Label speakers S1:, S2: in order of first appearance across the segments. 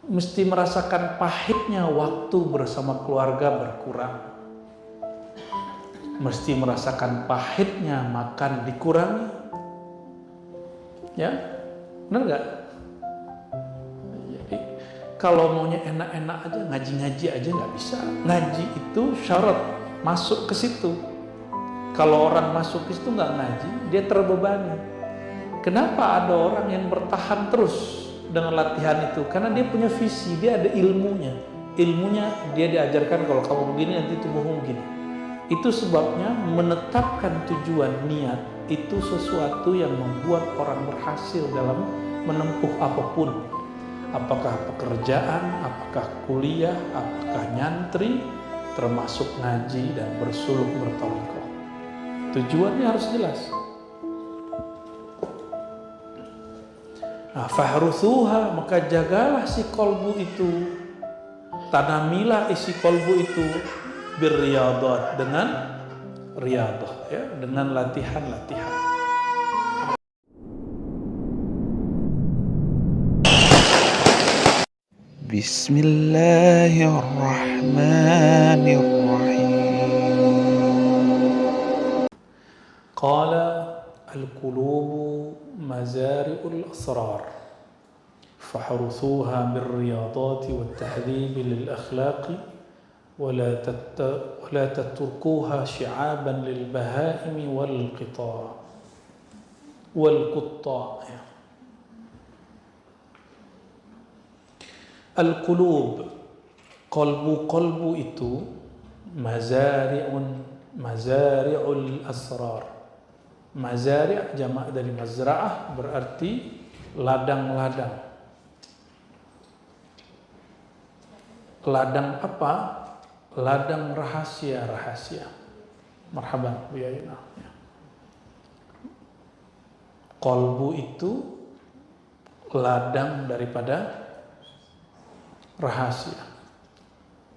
S1: mesti merasakan pahitnya waktu bersama keluarga berkurang, mesti merasakan pahitnya makan dikurangi. Ya, benar nggak? Jadi kalau maunya enak-enak aja, ngaji-ngaji aja nggak bisa. Ngaji itu syarat masuk ke situ. Kalau orang masuk ke situ nggak ngaji, dia terbebani. Kenapa ada orang yang bertahan terus dengan latihan itu? Karena dia punya visi, dia ada ilmunya. Ilmunya dia diajarkan kalau kamu begini nanti tubuhmu begini. Itu sebabnya menetapkan tujuan niat itu sesuatu yang membuat orang berhasil dalam menempuh apapun. Apakah pekerjaan, apakah kuliah, apakah nyantri, termasuk ngaji dan bersuluk bertauhid. Tujuannya harus jelas. Nah, fahruthuha, maka jagalah si kolbu itu, tanamilah isi kolbu itu birriyadat, dengan riyadah, ya, dengan latihan-latihan. Bismillahirrahmanirrahim. Qala al-qulubu mazari'ul asrar fahruthuha birriyadati wat-tahdhib lil-akhlaqi wala tatrukuha syi'aban lil-bahaimi wal-qita' wal-qutta'. Al-qulub, kolbu itu mazari'ul asrar. Mazari' jamak dari mazra'ah, berarti ladang-ladang. Ladang apa? Ladang rahasia-rahasia. Marhaban Bu Yayuna. Kolbu itu ladang daripada rahasia.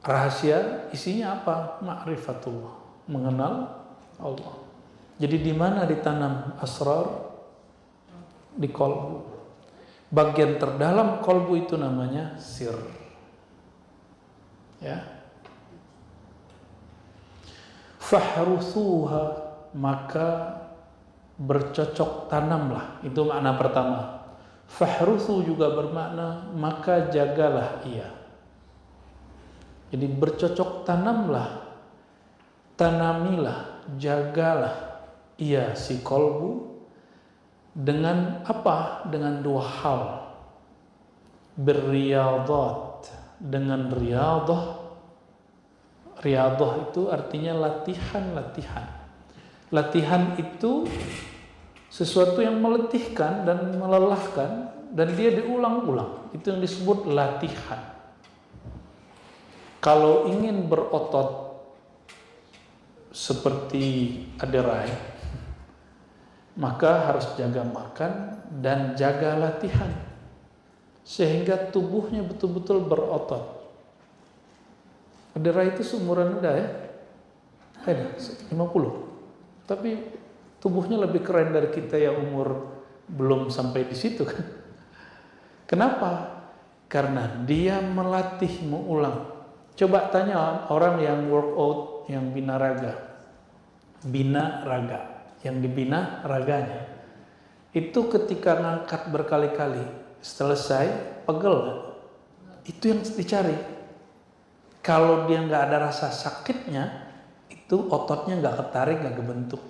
S1: Rahasia isinya apa? Ma'rifatullah, mengenal Allah. Jadi di mana ditanam asrar? Di kolbu. Bagian terdalam kolbu itu namanya sir. Ya. Fahruthuha, maka bercocok tanamlah. Itu makna pertama. Fahruthu juga bermakna maka jagalah ia. Jadi bercocok tanamlah, tanamilah, jagalah ia si kolbu dengan apa? Dengan dua hal. Berriyadat, dengan riyadah. Riyadah itu artinya latihan-latihan. Latihan itu sesuatu yang meletihkan dan melelahkan, dan dia diulang-ulang. Itu yang disebut latihan. Kalau ingin berotot seperti aderai, maka harus jaga makan dan jaga latihan sehingga tubuhnya betul-betul berotot. Aderai itu seumuran Anda ya? Ada 50. Tapi tubuhnya lebih keren dari kita yang umur belum sampai di situ kan. Kenapa? Karena dia melatih mengulang. Coba tanya orang yang workout, yang bina raga. Bina raga, yang dibina raganya. Itu ketika ngangkat berkali-kali, selesai, pegel. Itu yang dicari. Kalau dia nggak ada rasa sakitnya, itu ototnya nggak ketarik, nggak kebentuk.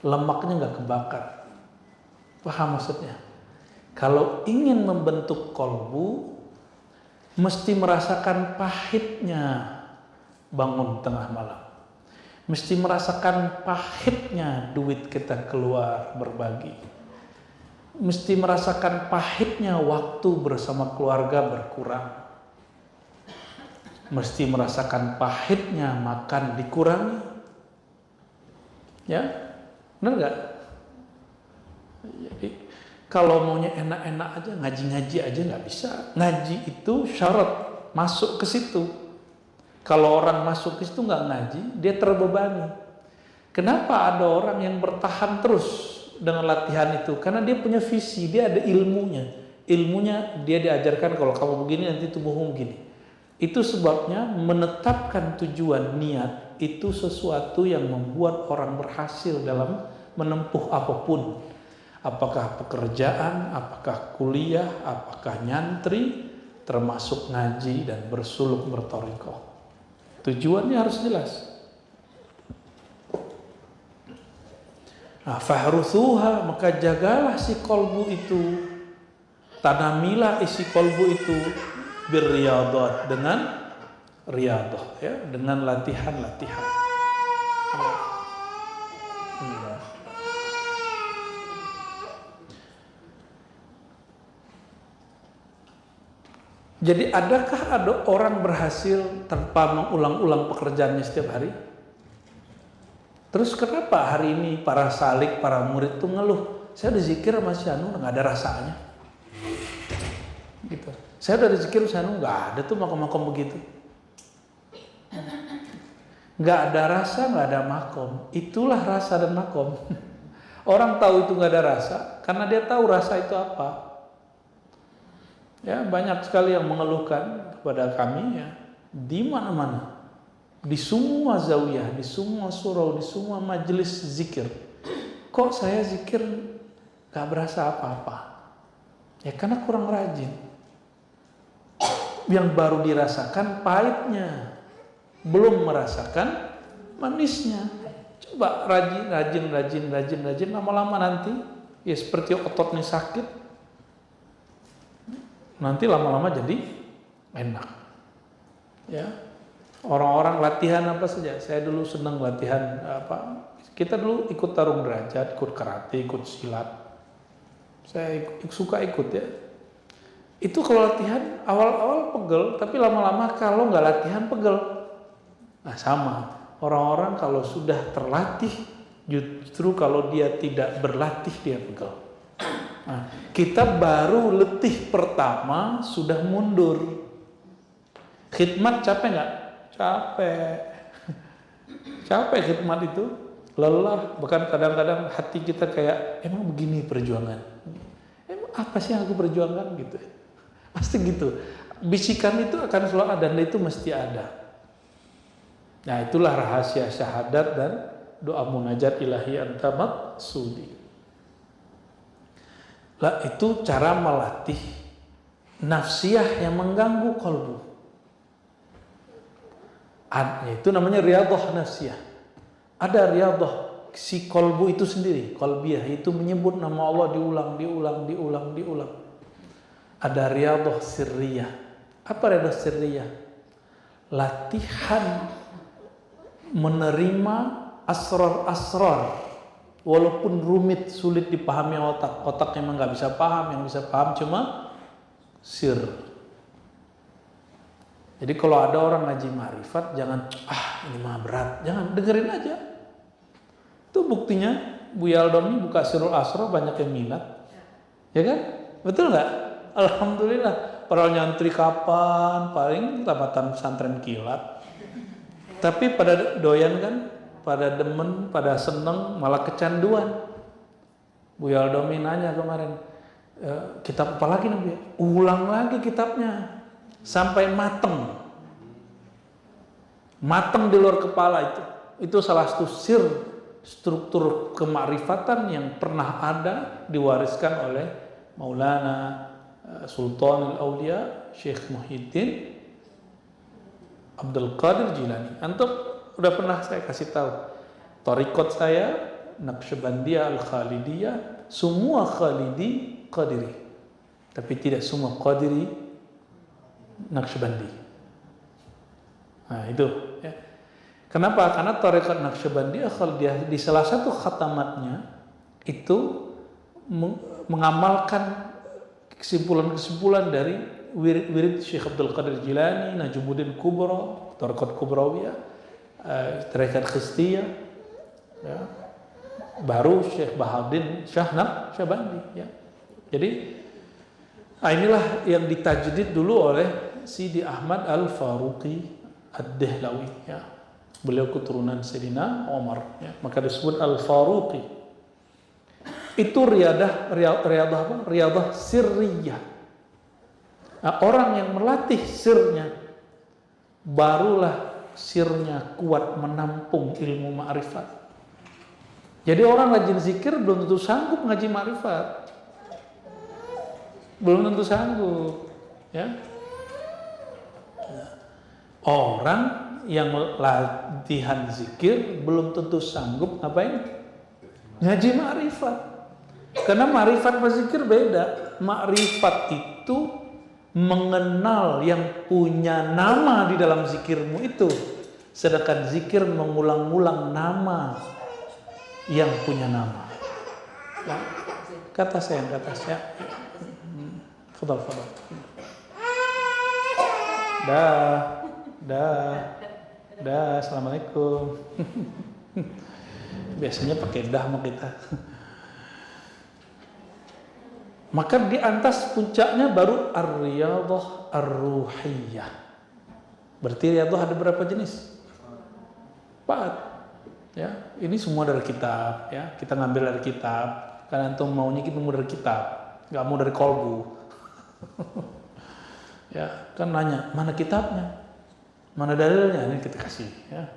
S1: Lemaknya nggak kebakar. Paham maksudnya? Kalau ingin membentuk kolbu, mesti merasakan pahitnya bangun tengah malam. Mesti merasakan pahitnya duit kita keluar berbagi. Mesti merasakan pahitnya waktu bersama keluarga berkurang. Mesti merasakan pahitnya makan dikurangi. Ya? Benar gak? Jadi kalau maunya enak-enak aja, ngaji-ngaji aja nggak bisa. Ngaji itu syarat masuk ke situ. Kalau orang masuk ke situ nggak ngaji, dia terbebani. Kenapa ada orang yang bertahan terus dengan latihan itu? Karena dia punya visi, dia ada ilmunya. Ilmunya dia diajarkan kalau kamu begini nanti tubuhmu begini. Itu sebabnya menetapkan tujuan niat itu sesuatu yang membuat orang berhasil dalam menempuh apapun. Apakah pekerjaan, apakah kuliah, apakah nyantri, termasuk ngaji dan bersuluk bertorikoh. Tujuannya harus jelas. Nah, fahruthuha, maka jagalah si kolbu itu, tanamilah isi kolbu itu birriyadat, dengan riyadah, ya, dengan latihan-latihan. Jadi adakah ada orang berhasil tanpa mengulang-ulang pekerjaannya setiap hari? Terus kenapa hari ini para salik, para murid tuh ngeluh, saya udah zikir sama si Anu nggak ada rasanya, gitu. Saya udah zikir si Anu nggak ada tuh makom-makom begitu, nggak ada rasa, nggak ada makom. Itulah rasa dan makom. Orang tahu itu nggak ada rasa karena dia tahu rasa itu apa. Ya, banyak sekali yang mengeluhkan kepada kami, ya, di mana-mana, di semua zawiyah, di semua surau, di semua majelis zikir, kok saya zikir gak berasa apa-apa? Ya karena kurang rajin. Yang baru dirasakan pahitnya, belum merasakan manisnya. Coba rajin, lama-lama nanti ya seperti ototnya sakit, nanti lama-lama jadi enak. Ya, orang-orang latihan apa saja. Saya dulu senang latihan apa? Kita dulu ikut tarung derajat, ikut karate, ikut silat. Saya suka ikut, ya. Itu kalau latihan awal-awal pegel, tapi lama-lama kalau nggak latihan pegel. Nah sama. Orang-orang kalau sudah terlatih, justru kalau dia tidak berlatih dia pegel. Nah, kita baru letih pertama sudah mundur. Khidmat capek nggak? Capek. Capek khidmat itu, lelah. Bahkan kadang-kadang hati kita kayak, emang begini perjuangan? Emang apa sih yang aku perjuangkan gitu? Pasti gitu. Bisikan itu akan selalu ada dan itu mesti ada. Nah itulah rahasia syahadat dan doa munajat ilahi anta maqsudi. Lah itu cara melatih nafsiyah yang mengganggu kolbu. Itu namanya riyadah nafsiyah. Ada riyadah si kolbu itu sendiri, kolbiyah itu menyebut nama Allah diulang. Ada riyadah sirriyah. Apa riyadah sirriyah? Latihan menerima asrar-asrar. Walaupun rumit, sulit dipahami otak memang nggak bisa paham, yang bisa paham cuma sir. Jadi kalau ada orang ngaji ma'rifat, jangan ini mah berat, jangan, dengerin aja. Itu buktinya Buya Al-Doni buka Sirul Asro banyak yang minat, ya kan? Betul nggak? Alhamdulillah. Padahal nyantri kapan? Paling tamatan pesantren kilat. Tapi pada doyan kan? Pada demen, pada seneng, malah kecanduan. Buya Al-Doni nanya kemarin, kitab apa lagi nih? Ulang lagi kitabnya sampai mateng di luar kepala. Itu salah satu sir struktur kemakrifatan yang pernah ada diwariskan oleh Maulana Sultan Al-Aulia Syekh Muhyiddin Abdul Qadir Jilani. Antum udah pernah saya kasih tahu, tarikot saya Naqsyabandiyah Al-Khalidiyah, semua Khalidi Qadiri, tapi tidak semua Qadiri Naqsyabandi. Nah itu, ya. Kenapa? Karena tarikot Naqsyabandiyah Khalidiyah di salah satu khatamatnya itu mengamalkan kesimpulan-kesimpulan dari wirid Syekh Abdul Qadir Jilani, Najmuddin Kubra, tarikot Kubrawiyah, tarekat Khistiyah, ya. Baru Syekh Bahaddin Syah Naqsyabandi, ya. Jadi inilah yang ditajdid dulu oleh Sidi Ahmad Al-Faruqi Ad-Dahlawi, ya. Beliau keturunan Sayyidina Umar, ya. Maka disebut Al-Faruqi. Itu riyadah apa? Riyadah sirriyah. Nah, orang yang melatih sirnya, barulah sirnya kuat menampung ilmu ma'rifat. Jadi orang rajin zikir belum tentu sanggup ngaji ma'rifat. Belum tentu sanggup. Ya. Orang yang latihan zikir belum tentu sanggup ngapain? Ngaji ma'rifat. Karena ma'rifat sama zikir beda. Ma'rifat itu mengenal yang punya nama di dalam zikirmu itu, sedangkan zikir mengulang-ulang nama yang punya nama. Ya. Kata saya. Fadal. Dah. Assalamualaikum. Biasanya pakai dah sama kita. Maka di atas puncaknya baru ar-riyadhah ar-ruhiyah. Berarti riyadhah ada berapa jenis? 4. Ya, ini semua dari kitab. Ya, kita ngambil dari kitab. Karena antum maunya kita mau dari kitab, nggak mau dari kolbu. Ya, kan nanya mana kitabnya, mana dalilnya, ini kita kasih. Ya.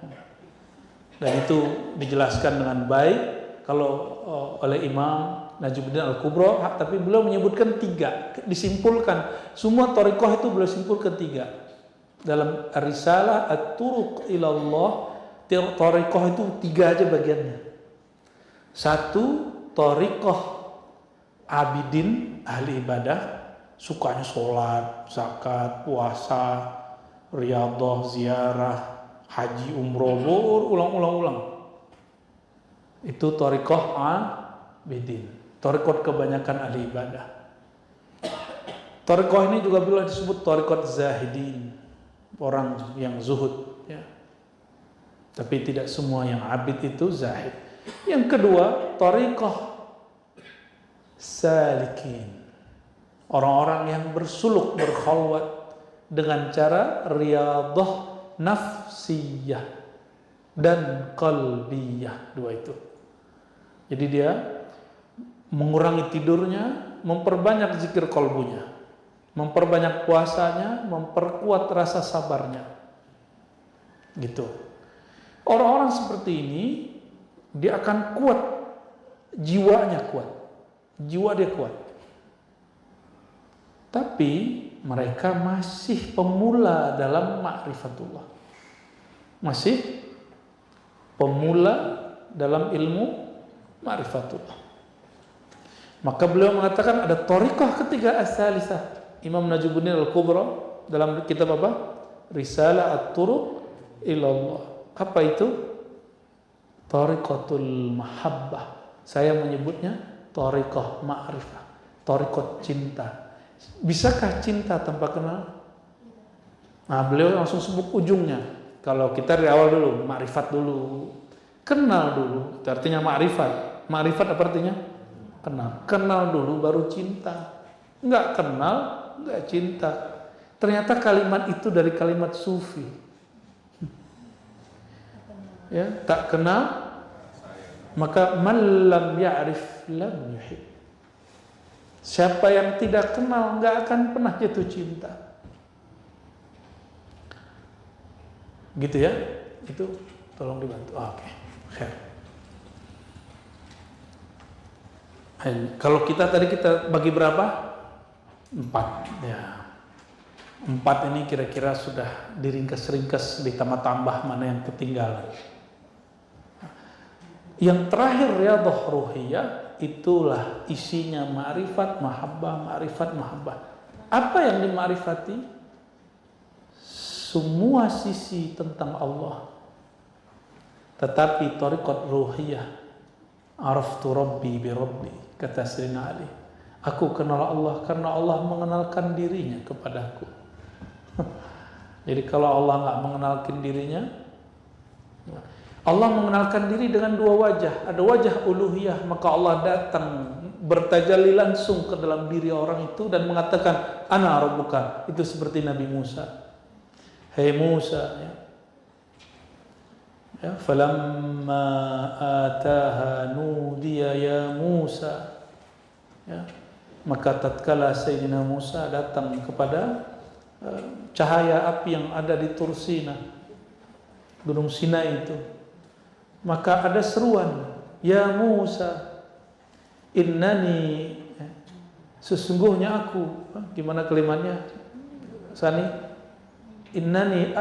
S1: Dan itu dijelaskan dengan baik kalau oleh Imam Najmuddin Al-Kubra, tapi beliau menyebutkan 3, disimpulkan semua thariqah itu beliau simpulkan 3 dalam Risalah At-Turuq Ilallah. Thariqah itu 3 aja bagiannya. 1, thariqah abidin, ahli ibadah, sukanya sholat, zakat, puasa, riyadhah, ziarah, haji, umroh, ulang. Itu thariqah abidin. Thariqat kebanyakan ahli ibadah. Thariqah ini juga bila disebut thariqat zahidin, orang yang zuhud, ya. Tapi tidak semua yang abid itu zahid. Yang kedua, thariqah salikin, orang-orang yang bersuluk, berkhalwat dengan cara riyadhah nafsiyah dan qalbiyah, 2 itu. Jadi dia mengurangi tidurnya, memperbanyak zikir kolbunya, memperbanyak puasanya, memperkuat rasa sabarnya. Gitu. Orang-orang seperti ini dia akan kuat, jiwanya kuat. Jiwa dia kuat. Tapi mereka masih pemula dalam ma'rifatullah. Masih pemula dalam ilmu ma'rifatullah. Maka beliau mengatakan ada thariqah ketiga as-salisah. Imam Najmuddin Al-Kubra dalam kitab apa? Risalah At-Turuq Ilallah. Apa itu? Thariqatul mahabbah. Saya menyebutnya thariqah ma'rifah, thariqat cinta. Bisakah cinta tanpa kenal? Nah, beliau langsung sebut ujungnya. Kalau kita dari awal dulu, ma'rifat dulu, kenal dulu. Itu artinya ma'rifat. Ma'rifat apa artinya? Kenal dulu baru cinta. Enggak kenal, enggak cinta. Ternyata kalimat itu dari kalimat sufi. Ya, tak kenal maka man lam ya'rif lam yuhib. Siapa yang tidak kenal enggak akan pernah jatuh cinta. Gitu ya. Itu tolong dibantu. Oke. Kalau kita tadi kita bagi berapa? 4. Ya. 4 ini kira-kira sudah diringkas-ringkas, ditambah-tambah mana yang ketinggalan. Yang terakhir riyadhah ruhiyah, itulah isinya ma'rifat, mahabbah, ma'rifat, mahabbah. Apa yang dimakrifati? Semua sisi tentang Allah. Tetapi thariqat ruhiyah, araftu rabbi bi rabbi, kata Sayyidina Ali. Aku kenal Allah karena Allah mengenalkan dirinya kepadaku. Jadi kalau Allah nggak mengenalkan dirinya, Allah mengenalkan diri dengan 2 wajah. Ada wajah uluhiyah, maka Allah datang bertajalli langsung ke dalam diri orang itu dan mengatakan ana rabbuka. Itu seperti Nabi Musa. Hei Musa, ya, falamma ataha nudiya ya Musa. Ya. Maka tatkala Sayyidina Musa datang kepada cahaya api yang ada di Tur Sina, Gunung Sinai itu, maka ada seruan, ya Musa, innani, sesungguhnya aku, gimana kalimatnya Sani, innani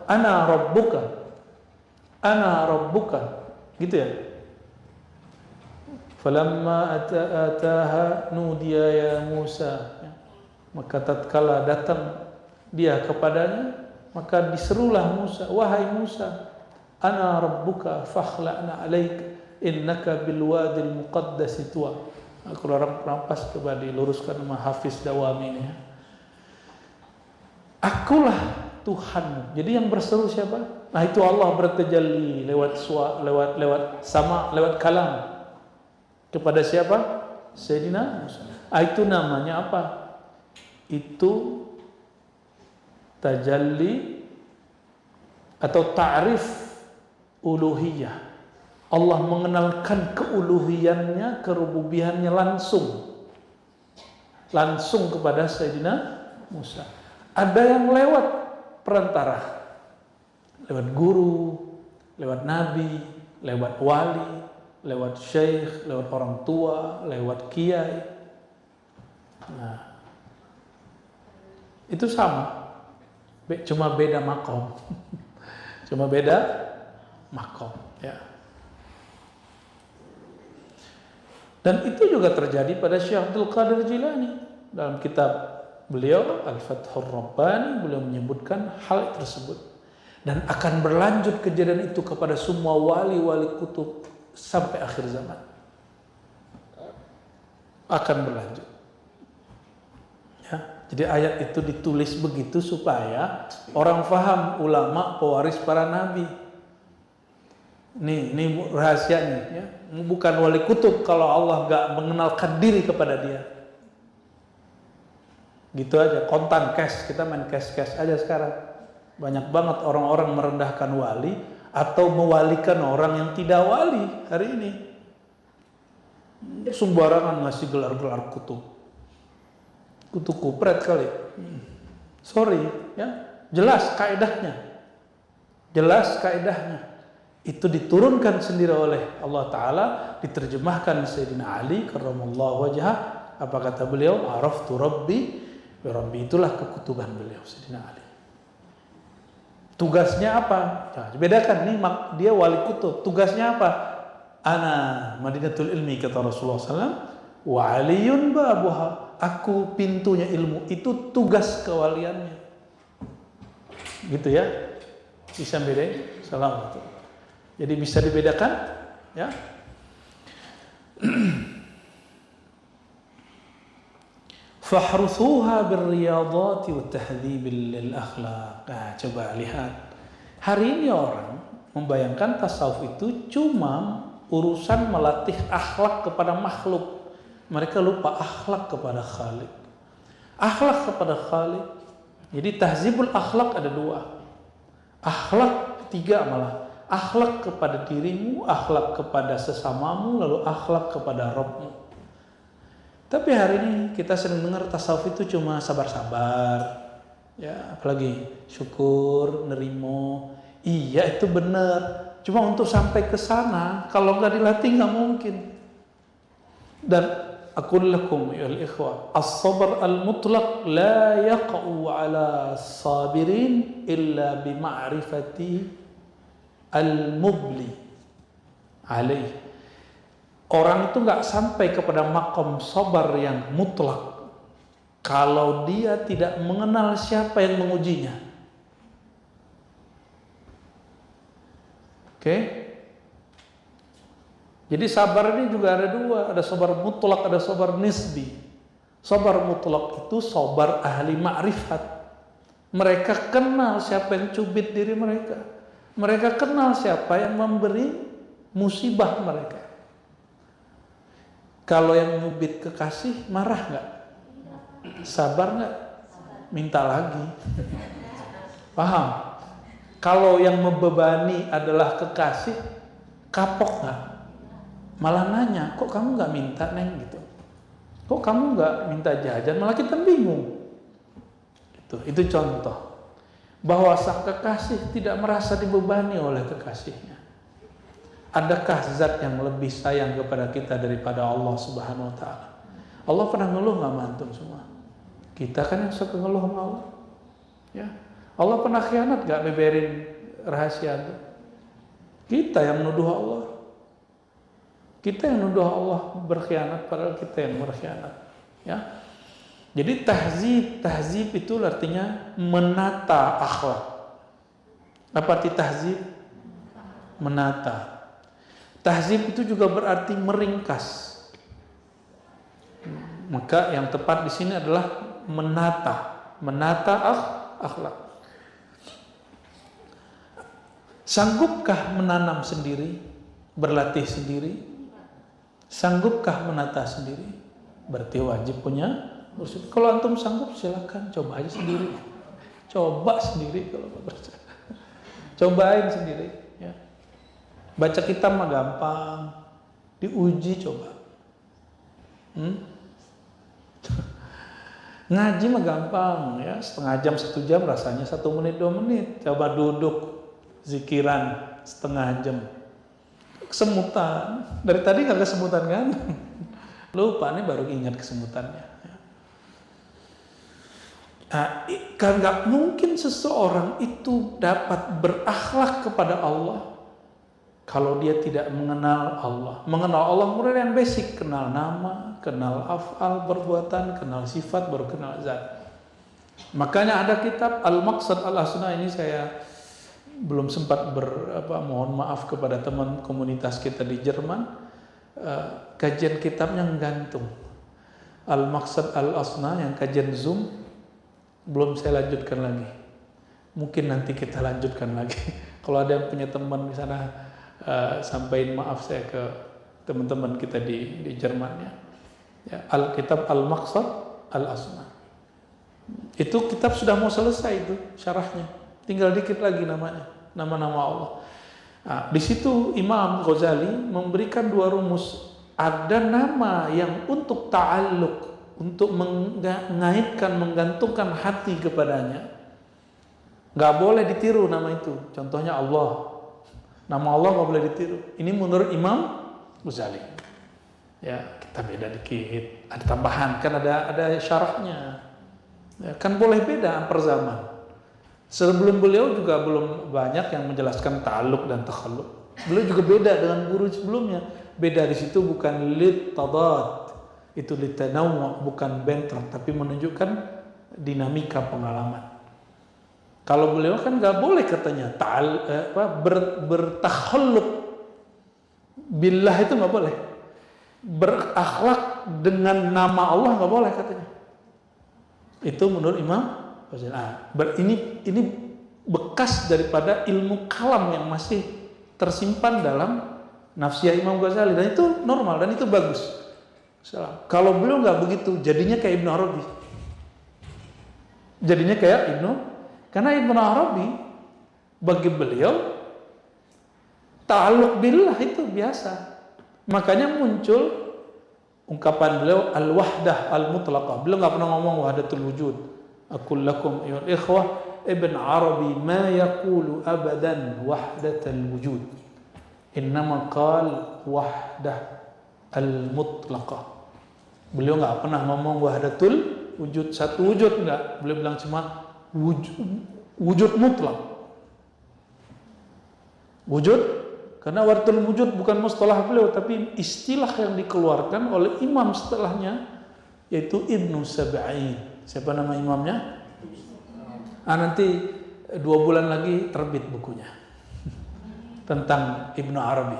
S1: ana rabbuka, gitu ya. Falamma ataha nudiya ya Musa, maka tatkala datang dia kepadanya, maka diserulah Musa, wahai Musa, ana rabbuka fakhla'na alaik innaka bil wadil muqaddas tuwa. Aku rampas coba diluruskan sama Hafiz Dawami ini. Akulah Tuhanmu. Jadi yang berseru siapa? Nah, itu Allah bertajalli lewat sama, lewat kalam. Kepada siapa? Sayyidina Musa. Itu namanya apa? Itu tajalli atau ta'rif uluhiyah. Allah mengenalkan keuluhiyannya, kerububihannya langsung kepada Sayyidina Musa. Ada yang lewat perantara, lewat guru, lewat nabi, lewat wali, lewat syekh, lewat orang tua, lewat kiai. Nah, itu sama, cuma beda makom. Cuma beda makom, ya. Dan itu juga terjadi pada Syekh Abdul Qadir Jilani. Dalam kitab beliau Al-Fathur Rabbani, beliau menyebutkan hal tersebut. Dan akan berlanjut kejadian itu kepada semua wali-wali kutub sampai akhir zaman. Akan berlanjut. Ya, jadi ayat itu ditulis begitu supaya orang faham, ulama pewaris para nabi. Ini rahasianya, ya. Bukan wali kutub kalau Allah nggak mengenalkan diri kepada dia. Gitu aja, kontan cash, kita main cash aja sekarang. Banyak banget orang-orang merendahkan wali atau mewalikan orang yang tidak wali hari ini. Sembarangan ngasih gelar-gelar kutub. Kutub kupret kali. Sorry, ya. Jelas kaidahnya. Itu diturunkan sendiri oleh Allah Ta'ala, diterjemahkan Sayyidina Ali karramallahu wajhah. Apa kata beliau? Araftu Rabbi. Rabbi itulah kekutuban beliau, Sayyidina Ali. Tugasnya apa? Nah, bedakan nih, dia wali kutub. Tugasnya apa? Ana Madinatul Ilmi, kata Rasulullah SAW. Wa aliyun babuha. Aku pintunya ilmu. Itu tugas kewaliannya. Gitu ya. Bisa bedain? Assalamualaikum. Jadi bisa dibedakan, ya. Fahruthuha birriyadati wa tahdhibil lil akhlaq. Nah, coba lihat. Hari ini orang membayangkan tasawuf itu cuma urusan melatih akhlak kepada makhluk. Mereka lupa akhlak kepada Khalik. Akhlak kepada Khalik. Jadi tahzibul akhlak ada dua. Akhlak tiga malah. Akhlak kepada dirimu, akhlak kepada sesamamu, lalu akhlak kepada Rabbmu. Tapi hari ini kita sering dengar tasawuf itu cuma sabar-sabar, ya, apalagi syukur, nerimo. Iya, itu benar. Cuma untuk sampai ke sana, kalau nggak dilatih nggak mungkin. Dan aqul lakum ya al-ikhwah, as-sabr al-mutlaq la yaqa'u 'ala as-sabirin illa bi ma'rifati al-mubli alaih. Orang itu nggak sampai kepada makom sabar yang mutlak kalau dia tidak mengenal siapa yang mengujinya. Oke? Jadi sabar ini juga ada dua, ada sabar mutlak, ada sabar nisbi. Sabar mutlak itu sabar ahli ma'rifat. Mereka kenal siapa yang cubit diri mereka. Mereka kenal siapa yang memberi musibah mereka. Kalau yang nyubit kekasih, marah nggak? Sabar nggak? Minta lagi. Paham? Kalau yang membebani adalah kekasih, kapok nggak? Malah nanya, kok kamu nggak minta, Neng? Gitu. Kok kamu nggak minta jajan, malah kita bingung. Itu contoh bahwa sang kekasih tidak merasa dibebani oleh kekasihnya. Adakah zat yang lebih sayang kepada kita daripada Allah Subhanahu wa taala? Allah pernah ngeluh nggak sama antum semua? Kita kan yang suka ngeluh sama Allah. Ya. Allah pernah khianat nggak beberin rahasia antum? Kita yang nuduh Allah. Kita yang nuduh Allah berkhianat padahal kita yang berkhianat. Ya. Jadi tahzib itu artinya menata akhlak. Apa arti tahzib? Menata. Tahzib itu juga berarti meringkas. Maka yang tepat di sini adalah menata akhlak. Sanggupkah menanam sendiri, berlatih sendiri? Sanggupkah menata sendiri? Berarti wajib punya. Kalau antum sanggup silakan coba aja sendiri. Coba sendiri kalau bercanda. Cobain sendiri ya. Baca kitab mah gampang. Diuji coba. Ngaji mah gampang ya, setengah jam 1 jam rasanya 1 menit 2 menit. Coba duduk zikiran setengah jam. Kesemutan. Dari tadi nggak kesemutan kan? Lupa nih baru ingat kesemutannya. Kan nggak mungkin seseorang itu dapat berakhlak kepada Allah kalau dia tidak mengenal Allah. Mengenal Allah mulai yang basic, kenal nama, kenal af'al perbuatan, kenal sifat, baru kenal zat. Makanya ada kitab Al-Maqsad Al-Asna, ini saya belum sempat mohon maaf kepada teman komunitas kita di Jerman. Kajian kitabnya gantung. Al-Maqsad Al-Asna yang kajian Zoom belum saya lanjutkan lagi. Mungkin nanti kita lanjutkan lagi. Kalau ada yang punya teman di sana, sampaikan maaf saya ke teman-teman kita di Jerman ya. Kitab Al-Maqsad Al-Asna. Itu kitab sudah mau selesai itu syarahnya. Tinggal dikit lagi namanya, nama-nama Allah. Nah, di situ Imam Ghazali memberikan 2 rumus. Ada nama yang untuk ta'alluq, untuk mengaitkan, menggantungkan hati kepadanya. Gak boleh ditiru nama itu. Contohnya Allah. Nama Allah gak boleh ditiru. Ini menurut Imam Ghazali. Ya, kita beda dikit. Ada tambahan, kan ada syarahnya. Ya, kan boleh beda antar zaman. Sebelum beliau juga belum banyak yang menjelaskan ta'alluq dan takhalluq. Beliau juga beda dengan guru sebelumnya. Beda di situ bukan lit tadad, itu lit tanawwu, bukan bentrok, tapi menunjukkan dinamika pengalaman. Kalau beliau kan nggak boleh katanya bertakhalluq billah, itu nggak boleh. Berakhlak dengan nama Allah nggak boleh katanya. Itu menurut Imam. Ini bekas daripada ilmu kalam yang masih tersimpan dalam nafsiyah Imam Ghazali, dan itu normal dan itu bagus. Kalau beliau nggak begitu, jadinya kayak Ibnu Arabi. Karena Ibnu Arabi bagi beliau ta'alluq billah itu biasa. Makanya muncul ungkapan beliau al-wahdah al-mutlaqah. Beliau nggak pernah ngomong wahdatul wujud. Aqul lakum ayyuhal ikhwah, Ibn Arabi ma yaqulu abadan wahdatal wujud. Innama qal wahdah al-mutlaqah. Beliau enggak pernah ngomong wahdatul wujud, satu wujud enggak. Beliau bilang cuma wujud mutlak. Wujud, karena wahdatul wujud bukan mustalah beliau, tapi istilah yang dikeluarkan oleh imam setelahnya, yaitu Ibnu Sab'in. Siapa nama imamnya? Nanti 2 bulan lagi terbit bukunya tentang Ibnu Arabi.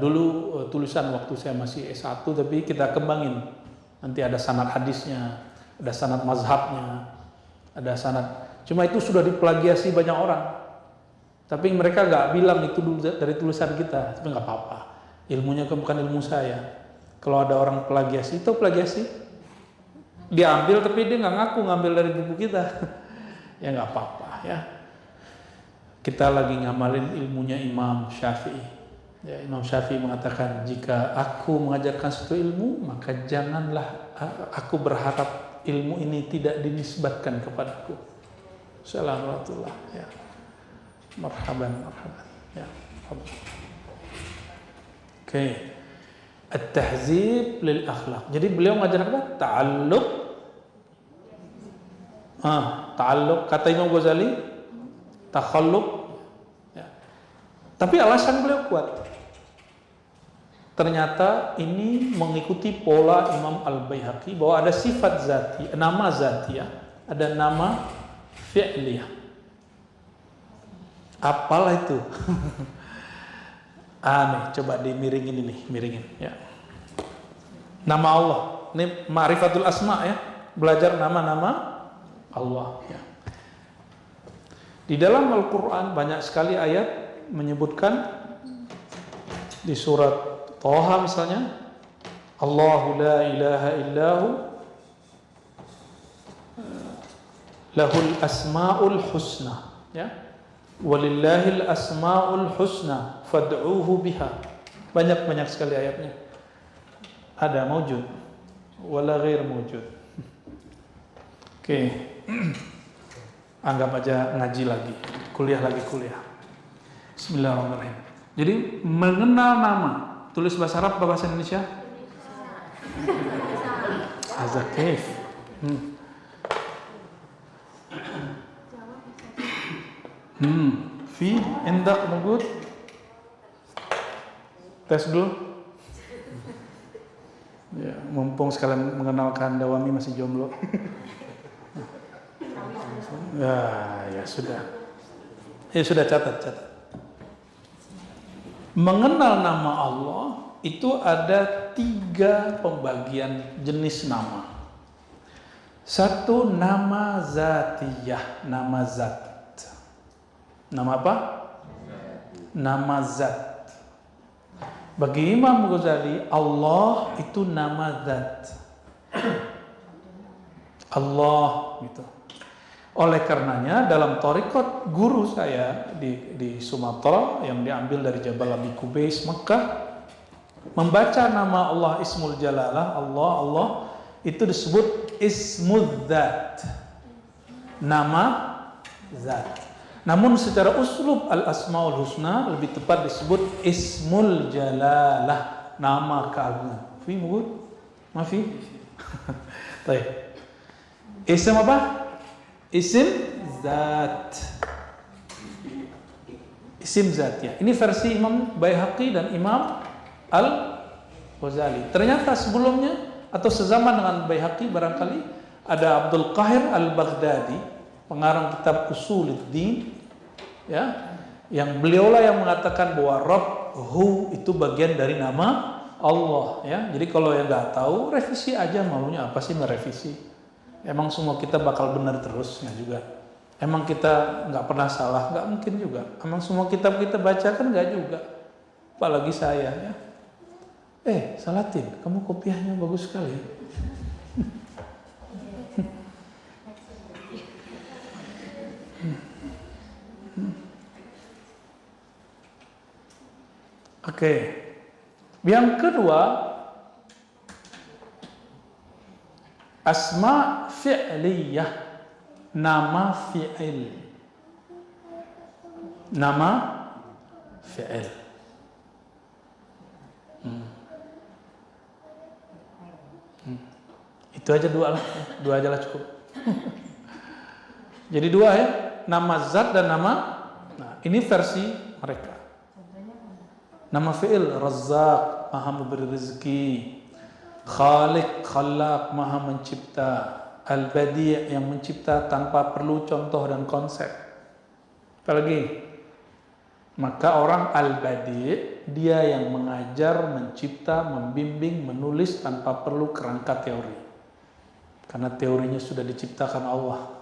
S1: Dulu tulisan waktu saya masih S1, tapi kita kembangin. Nanti ada sanad hadisnya, ada sanad mazhabnya, ada sanad. Cuma itu sudah diplagiasi banyak orang. Tapi mereka nggak bilang itu dulu dari tulisan kita. Tapi nggak apa-apa. Ilmunya kan bukan ilmu saya. Kalau ada orang plagiasi, itu plagiasi. Diambil tapi dia nggak ngaku ngambil dari buku kita. Ya nggak apa-apa ya. Kita lagi ngamalin ilmunya Imam Syafi'i. Ya, Imam Syafi'i mengatakan, jika aku mengajarkan suatu ilmu, maka janganlah aku berharap ilmu ini tidak dinisbatkan kepadaku. Assalamualaikum. Ya. Marhaban. Ya. Oke. At-tahzib lil akhlaq. Jadi beliau mengajarkan apa? Ta'alluq. Ta'alluq kata Imam Ghazali, takhalluq. Ya. Tapi alasan beliau kuat. Ternyata ini mengikuti pola Imam Al-Baihaqi bahwa ada sifat zati, nama zatiyah, ada nama fi'liyah. Apalah itu? Nih, coba dimiringin miringin ya. Nama Allah, ini ma'rifatul asma ya, belajar nama-nama Allah ya. Di dalam Al-Qur'an banyak sekali ayat menyebutkan, di surat Toha misalnya, Allahu la ilaha illahu lahul asmaul husna ya, walillahil asmaul husna fad'uhu biha. Banyak sekali ayatnya. Ada mawjud wala ghair mawjud. Oke. Anggap aja ngaji lagi, kuliah. Bismillahirrahmanirrahim. Jadi mengenal nama, tulis bahasa Arab atau bahasa Indonesia? Azak kaif. Fi indak mujud. Tes dulu. Ya, mumpung sekalian mengenalkan Dawami masih jomblo. Ya sudah. Ya sudah, catat. Mengenal nama Allah itu ada 3 pembagian jenis nama. Satu, nama zatiyah, nama zat. Nama apa? Nama zat. Bagi Imam Ghazali, Allah itu nama zat. Allah gitu. Oleh karenanya dalam thariqat guru saya di Sumatera yang diambil dari Jabal Abi Kubais Mekah, membaca nama Allah Ismul Jalalah, Allah itu disebut Ismul Zat, nama zat. Namun secara uslub Al-Asmaul Husna lebih tepat disebut Ismul Jalalah, nama keagungan. Fi mungkin? Mafi? Baik. Ism apa? Isim zat. Isim zat ya. Ini versi Imam Baihaqi dan Imam Al-Ghazali. Ternyata sebelumnya atau sezaman dengan Baihaqi barangkali ada Abdul Qahir Al-Baghdadi, pengarang kitab Usuluddin ya, yang beliaulah yang mengatakan bahwa Rabb itu bagian dari nama Allah ya. Jadi kalau yang nggak tahu, revisi aja, maunya apa sih merevisi? Emang semua kita bakal benar terus? Nggak juga. Emang kita nggak pernah salah? Nggak mungkin juga. Emang semua kitab kita baca kan nggak juga. Apalagi saya ya. Salatin, kamu kopiahnya bagus sekali. Oke. Yang kedua, asma fi'liyah, nama fi'il. Nama fi'il. Itu aja dua aja lah cukup. Jadi 2 ya, nama zat dan nama. Nah, ini versi mereka. Nama fi'il, Razzaq, Maha memberi rezeki. Khaliq, Khallaq, Maha mencipta. Al-Badi' yang mencipta tanpa perlu contoh dan konsep. Apalagi? Maka orang Al-Badi' dia yang mengajar, mencipta, membimbing, menulis tanpa perlu kerangka teori. Karena teorinya sudah diciptakan Allah.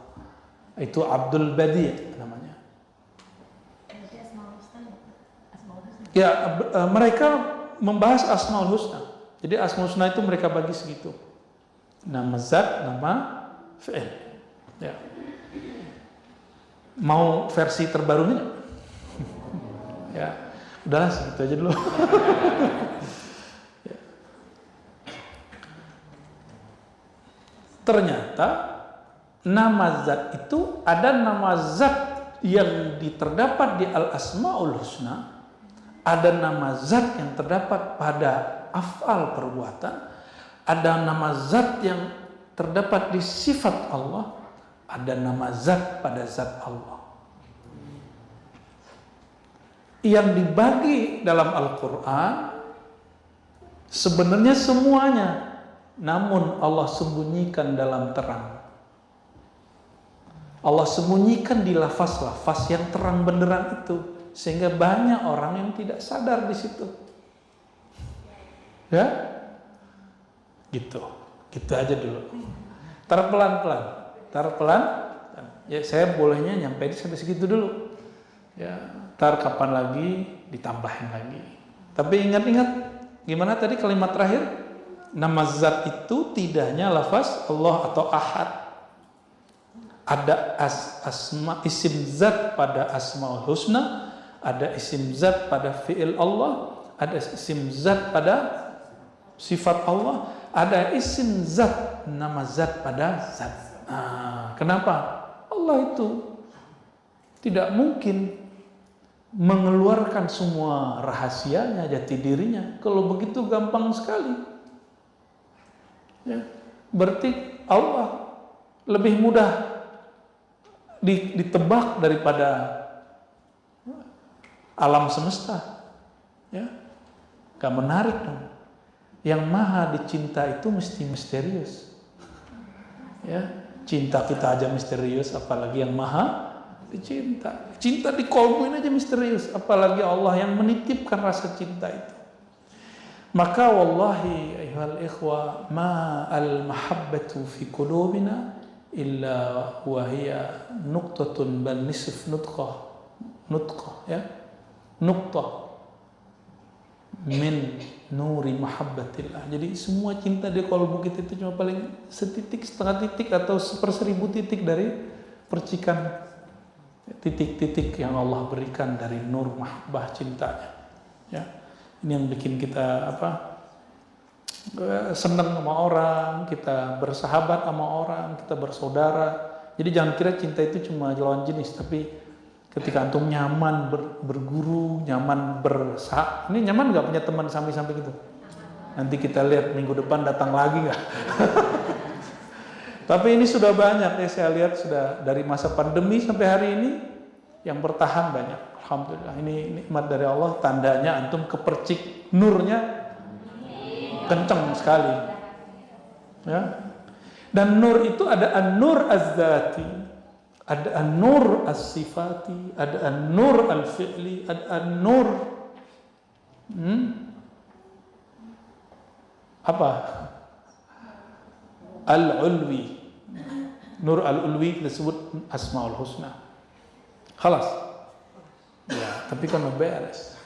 S1: Itu Abdul Badi' namanya. Ya, mereka membahas Asmaul Husna. Jadi Asmaul Husna itu mereka bagi segitu. Nama zat, nama fi'il. Ya. Mau versi terbarunya? Ya. Udahlah segitu aja dulu. Ternyata nama zat itu ada nama zat yang terdapat di Al-Asmaul Husna, ada nama zat yang terdapat pada af'al perbuatan, ada nama zat yang terdapat di sifat Allah, ada nama zat pada zat Allah. Yang dibagi dalam Al-Quran sebenarnya semuanya, namun Allah sembunyikan dalam terang. Allah sembunyikan di lafaz-lafaz yang terang benderang itu, sehingga banyak orang yang tidak sadar di situ. Ya, gitu aja dulu. Tar pelan. Ya, saya bolehnya nyampe sampai segitu dulu. Ya, tar kapan lagi ditambahin lagi. Tapi ingat-ingat, gimana tadi kalimat terakhir? Nama zat itu tidak hanya lafaz Allah atau Ahad. Ada isim zat pada Asmaul Husna, ada isim zat pada fi'il Allah, ada isim zat pada sifat Allah, ada isim zat, nama zat pada zat. Kenapa? Allah itu tidak mungkin mengeluarkan semua rahasianya, jati dirinya. Kalau begitu gampang sekali. Ya, berarti Allah lebih mudah ditebak daripada alam semesta. Ya, gak menarik dong. Yang maha dicinta itu mesti misterius. Ya, cinta kita aja misterius, apalagi yang maha dicinta. Cinta di kolbuin aja misterius, apalagi Allah yang menitipkan rasa cinta itu. Maka wallahi ayuhal ikhwa, ma al-mahabbatu fi qulubina illa huwa nuqtatun bal nisf nutqah ya, nuqtah min nuri mahabbatillah. Jadi semua cinta di qalbu kita itu cuma paling setitik, setengah titik atau seperseribu titik dari percikan titik-titik yang Allah berikan dari nur mahabbah cintanya. Ya, ini yang bikin kita senang sama orang, kita bersahabat sama orang, kita bersaudara. Jadi jangan kira cinta itu cuma lawan jenis, tapi ketika antum nyaman berguru, nyaman ini nyaman nggak punya teman sampai gitu? Nanti kita lihat minggu depan datang lagi nggak? Tapi ini sudah banyak ya, saya lihat sudah dari masa pandemi sampai hari ini yang bertahan banyak. Alhamdulillah, ini nikmat dari Allah, tandanya antum kepercik nurnya kenceng sekali. Ya. Dan nur itu ada an-nur az-zati, ada an-nur as-sifati, ada an-nur al-fi'li, ada an-nur al-ulwi. Nur al-ulwi disebut Asmaul Husna. Khalas. Ya, tapi kan beres.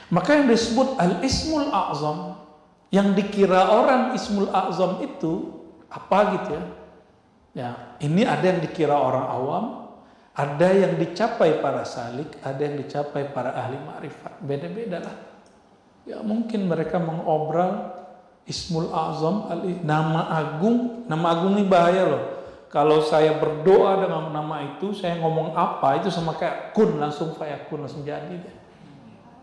S1: Maka yang disebut al-ismul a'zam, yang dikira orang ismul a'zam itu apa gitu ya? Ya, ini ada yang dikira orang awam, ada yang dicapai para salik, ada yang dicapai para ahli ma'rifat. Beda-beda lah. Ya, mungkin mereka mengobral ismul a'zam, nama agung ini bahaya loh. Kalau saya berdoa dengan nama itu, saya ngomong apa, itu sama kayak kun, langsung fayakun, langsung jadi deh.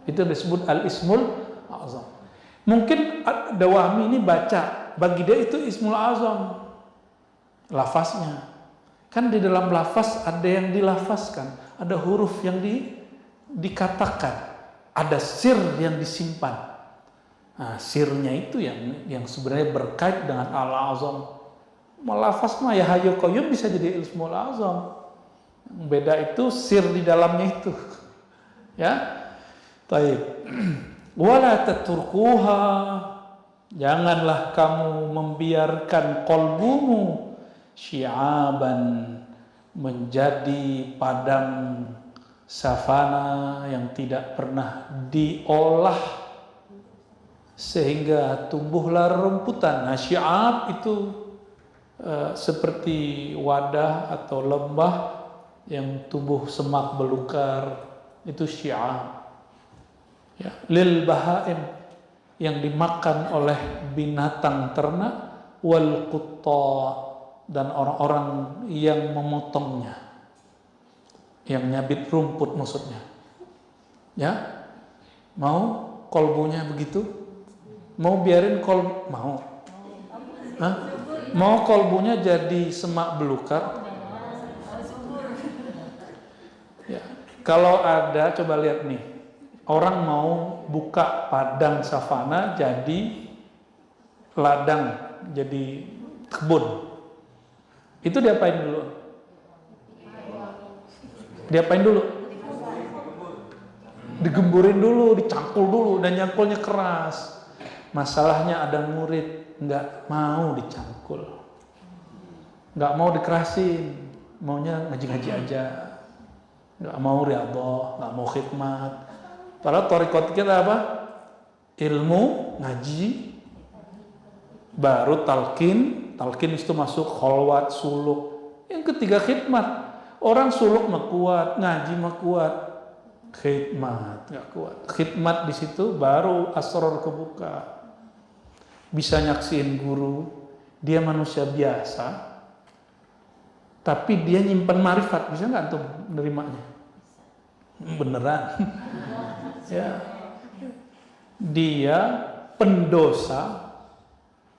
S1: Itu disebut al-ismul a'zam. Mungkin Dawahmi ini baca, bagi dia itu ismul a'zam, lafaznya. Kan di dalam lafaz ada yang dilafazkan, ada huruf yang dikatakan, ada sir yang disimpan. Nah, sirnya itu yang sebenarnya berkait dengan al-a'zam. Lafaz mah ya hayyu qayyum bisa jadi ismul a'zam. Beda itu sir di dalamnya itu. Ya. Baik. Wala taturkuha, janganlah kamu membiarkan qalbumu syi'aban, menjadi padang savana yang tidak pernah diolah sehingga tumbuhlah rerumputan. Nah, syi'ab itu seperti wadah atau lembah yang tumbuh semak belukar, itu syi'ab. Ya, lil bahaim, yang dimakan oleh binatang ternak, wal qutta, dan orang-orang yang memotongnya, yang nyabit rumput maksudnya. Ya, mau kolbunya begitu? Mau biarin mau? Hah? Mau kolbunya jadi semak belukar? Ya. Kalau ada, coba lihat nih, orang mau buka padang savana jadi ladang, jadi kebun. Itu diapain dulu? Diapain dulu? Digemburin dulu, dicangkul dulu, dan nyangkulnya keras. Masalahnya ada murid nggak mau dicangkul, nggak mau dikerasin, maunya ngaji-ngaji aja, nggak mau riyadhah, nggak mau khidmat. Padahal thariqat kita apa? Ilmu, ngaji, baru talqin itu masuk kholwat, suluk. Yang ketiga khidmat. Orang suluk mah kuat, ngaji mah kuat, khidmat nggak kuat. Khidmat di situ baru asrar kebuka. Bisa nyaksiin guru, dia manusia biasa, tapi dia nyimpen marifat. Bisa nggak tuh nerimanya? Beneran. Ya. Dia pendosa,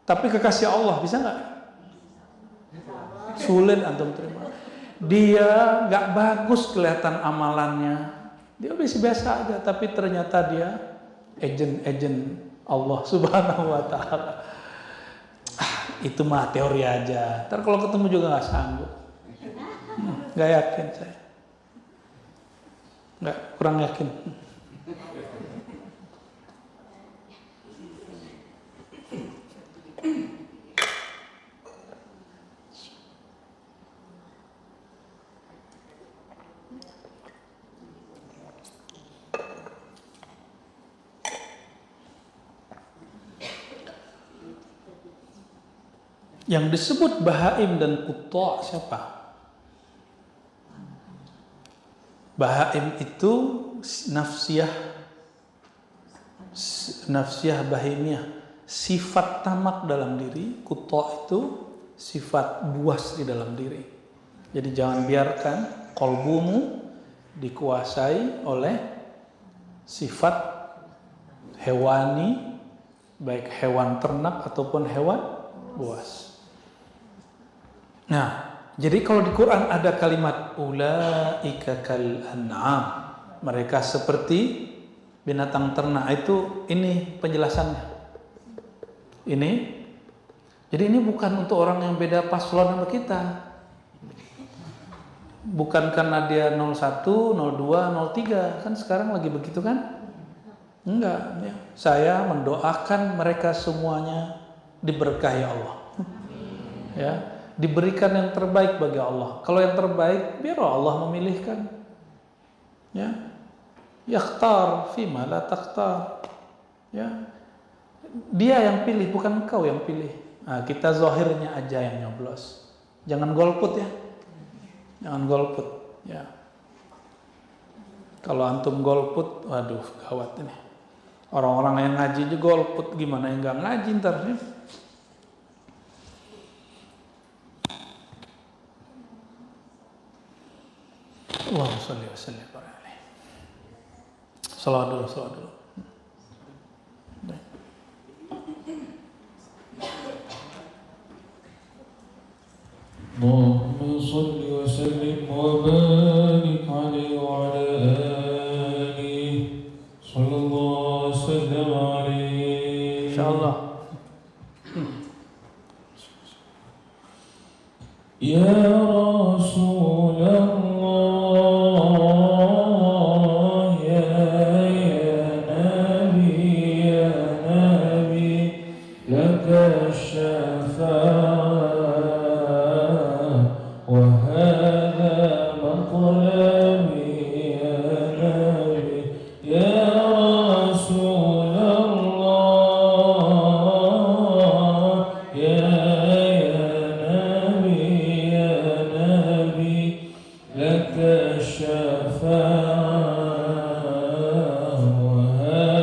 S1: tapi kekasih Allah. Bisa nggak? Sulit antum terima. Dia nggak bagus kelihatan amalannya, dia biasa aja, tapi ternyata dia agent Allah Subhanahu wa Ta'ala. Itu mah teori aja. Ntar kalau ketemu juga nggak sanggup. Nggak yakin saya. Nggak, kurang yakin. Yang disebut bahaim dan qutta siapa? Bahaim itu nafsiyah bahimiyah, sifat tamak dalam diri. Qutta itu sifat buas di dalam diri. Jadi jangan biarkan kolbumu dikuasai oleh sifat hewani, baik hewan ternak ataupun hewan buas. Nah, jadi kalau di Quran ada kalimat ulaika kal an'am, mereka seperti binatang ternak, itu ini penjelasannya. Ini. Jadi ini bukan untuk orang yang beda paslon sama kita. Bukan karena dia 01, 02, 03, kan sekarang lagi begitu kan? Enggak, ya. Saya mendoakan mereka semuanya diberkahi Allah. Ya, diberikan yang terbaik bagi Allah. Kalau yang terbaik biar Allah memilihkan. Ya. Yakhtar fima la takhtar. Ya. Dia yang pilih, bukan kau yang pilih. Nah, kita zahirnya aja yang nyoblos. Jangan golput ya. Jangan golput, ya. Kalau antum golput, waduh gawat ini. Orang-orang yang ngaji juga golput, gimana yang nggak ngaji ntar nih? Allahumma sholli wa sallim alaihi. Salawat dulu.
S2: Allahumma sholli wa sallim wa barik alaihi wa ala alihi sallallahu sallam alaihi.
S1: Insyaallah.
S2: Ya Rasulullah, لك الشفاعة وهذا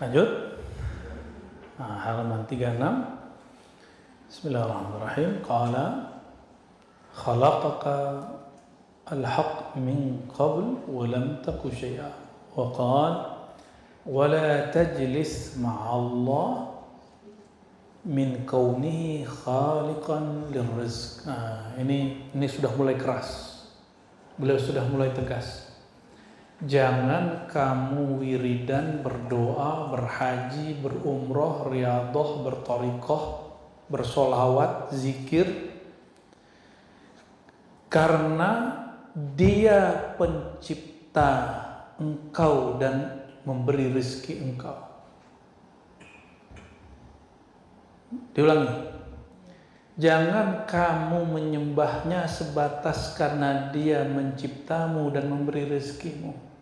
S1: Lanjut. Nah, halaman 36. Bismillahirrahmanirrahim. Qala khalaqaka al-haq min qabl wa lam taku syai'a. Wa qala wa la tajlis ma'allah min kaunihi khaliqan lirrizq. Nah, ini sudah mulai keras. Beliau sudah mulai tegas. Jangan kamu wiridan, berdoa, berhaji, berumroh, riyadhah, berthariqah, bersolawat, zikir, karena Dia pencipta engkau dan memberi rezeki engkau. Diulangi. Jangan kamu menyembahnya sebatas karena Dia menciptamu dan memberi rezekimu.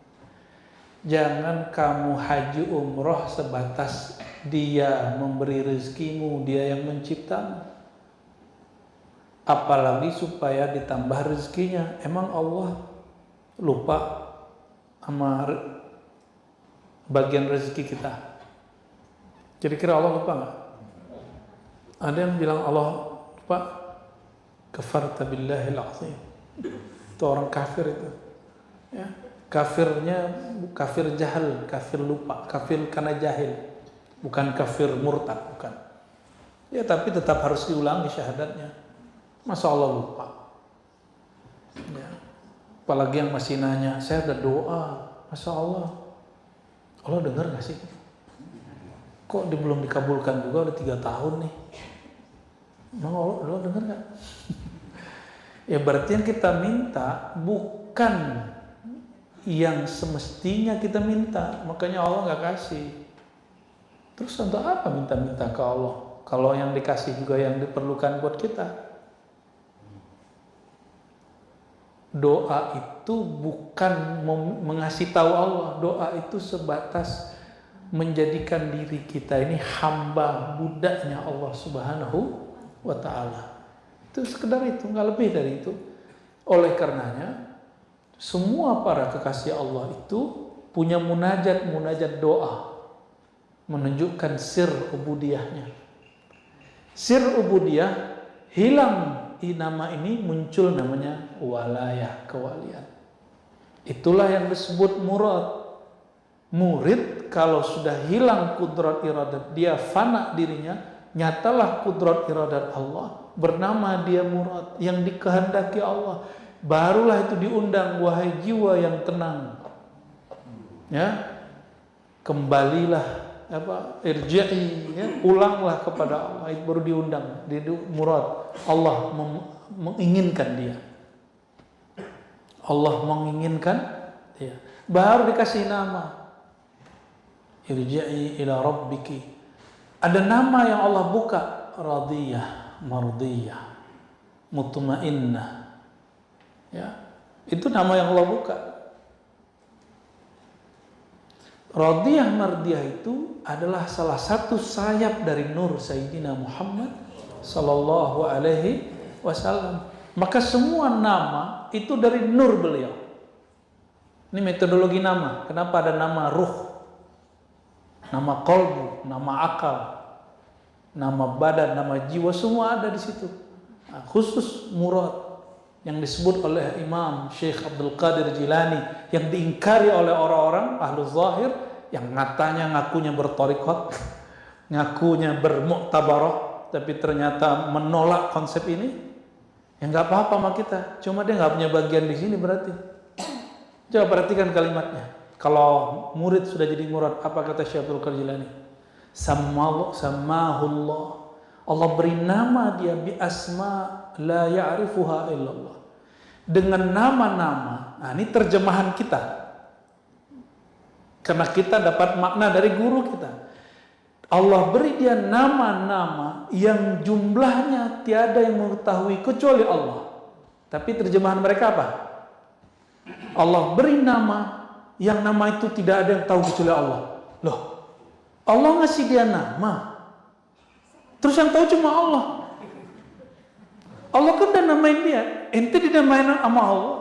S1: Jangan kamu haji umroh sebatas Dia memberi rezekimu, Dia yang menciptamu. Apalagi supaya ditambah rezekinya. Emang Allah lupa sama bagian rezeki kita? Kira-kira Allah lupa nggak? Ada yang bilang Allah lupa. Kafarta billahil azim. Itu orang kafir itu. Ya. Kafirnya kafir jahil, kafir lupa, kafir karena jahil, bukan kafir murtad, bukan. Ya tapi tetap harus diulangi syahadatnya. Masa Allah lupa? Ya. Apalagi yang masih nanya, saya ada doa, masa Allah dengar nggak sih? Kok belum dikabulkan juga udah 3 tahun nih? Emang Allah dengar nggak? Ya berarti yang kita minta bukan yang semestinya kita minta, makanya Allah nggak kasih. Terus untuk apa minta-minta ke Allah kalau yang dikasih juga yang diperlukan buat kita? Doa itu bukan mengasih tahu Allah, doa itu sebatas menjadikan diri kita ini hamba budaknya Allah Subhanahu wa Ta'ala. Itu sekedar itu, nggak lebih dari itu. Oleh karenanya semua para kekasih Allah itu punya munajat doa, menunjukkan sir ubudiyahnya. Sir ubudiyah hilang, nama ini muncul namanya walayah, kewalian. Itulah yang disebut murad. Murid kalau sudah hilang kudrat iradat, dia fana dirinya, nyatalah kudrat iradat Allah, bernama dia murad, yang dikehendaki Allah. Barulah itu diundang, wahai jiwa yang tenang, ya, kembalilah, irji'i, ya, pulanglah kepada Allah. Itu baru diundang, murad. Allah menginginkan dia, Allah menginginkan dia, baru dikasih nama. Irji'i ila rabbiki. Ada nama yang Allah buka, radiyah, mardiyah, mutmainnah. Ya, itu nama yang Allah buka. Radiyah, mardiyah itu adalah salah satu sayap dari nur Sayyidina Muhammad sallallahu alaihi wasallam. Maka semua nama itu dari nur beliau. Ini metodologi nama. Kenapa ada nama ruh, nama qalbu, nama akal, nama badan, nama jiwa, semua ada di situ. Nah, khusus murad yang disebut oleh Imam Syekh Abdul Qadir Jilani, yang diingkari oleh orang-orang ahlu zahir yang ngakunya bertorikot, ngakunya bermuktabarah, tapi ternyata menolak konsep ini. Ya nggak apa-apa sama kita, cuma dia nggak punya bagian di sini berarti. Coba perhatikan kalimatnya. Kalau murid sudah jadi murad, apa kata Syekh Abdul Qadir Jilani? Sammahullah. Allah beri nama dia bi asma la ya'rifuha illallah. Dengan nama-nama. Nah, ini terjemahan kita. Karena kita dapat makna dari guru kita. Allah beri dia nama-nama yang jumlahnya tiada yang mengetahui kecuali Allah. Tapi terjemahan mereka apa? Allah beri nama yang nama itu tidak ada yang tahu kecuali Allah. Loh, Allah ngasih dia nama, terus yang tahu cuma Allah. Allah kan udah namain dia, ente dinamain sama Allah.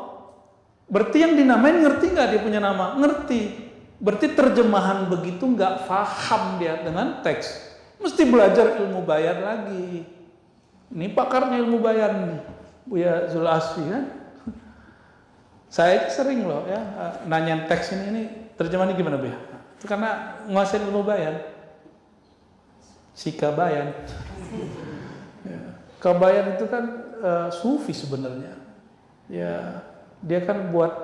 S1: Berarti yang dinamain ngerti nggak dia punya nama? Ngerti. Berarti terjemahan begitu nggak paham dia dengan teks. Mesti belajar ilmu bayan lagi. Ini pakarnya ilmu bayan, Buya Zul Asfi kan. Saya sering loh ya nanya teks ini terjemahannya gimana Bu? Itu karena nguasain ilmu bayan. Sikabayan. Ya. Kabayan itu kan sufi sebenarnya. Ya, dia kan buat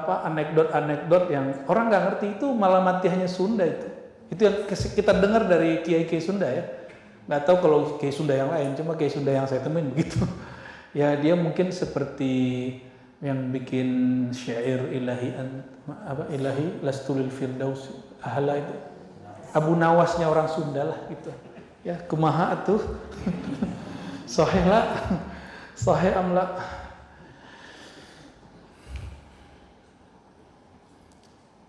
S1: anekdot-anekdot yang orang nggak ngerti, itu malah matihannya Sunda itu. Itu yang kita dengar dari kiai-kiai Sunda ya. Nggak tahu kalau kiai Sunda yang lain, cuma kiai Sunda yang saya temuin begitu. Ya dia mungkin seperti yang bikin syair ilahi ilahi lastulil firdaus ahla itu Abu Nawasnya orang Sunda lah gitu ya, kumaha atuh sahih lah sahih amla.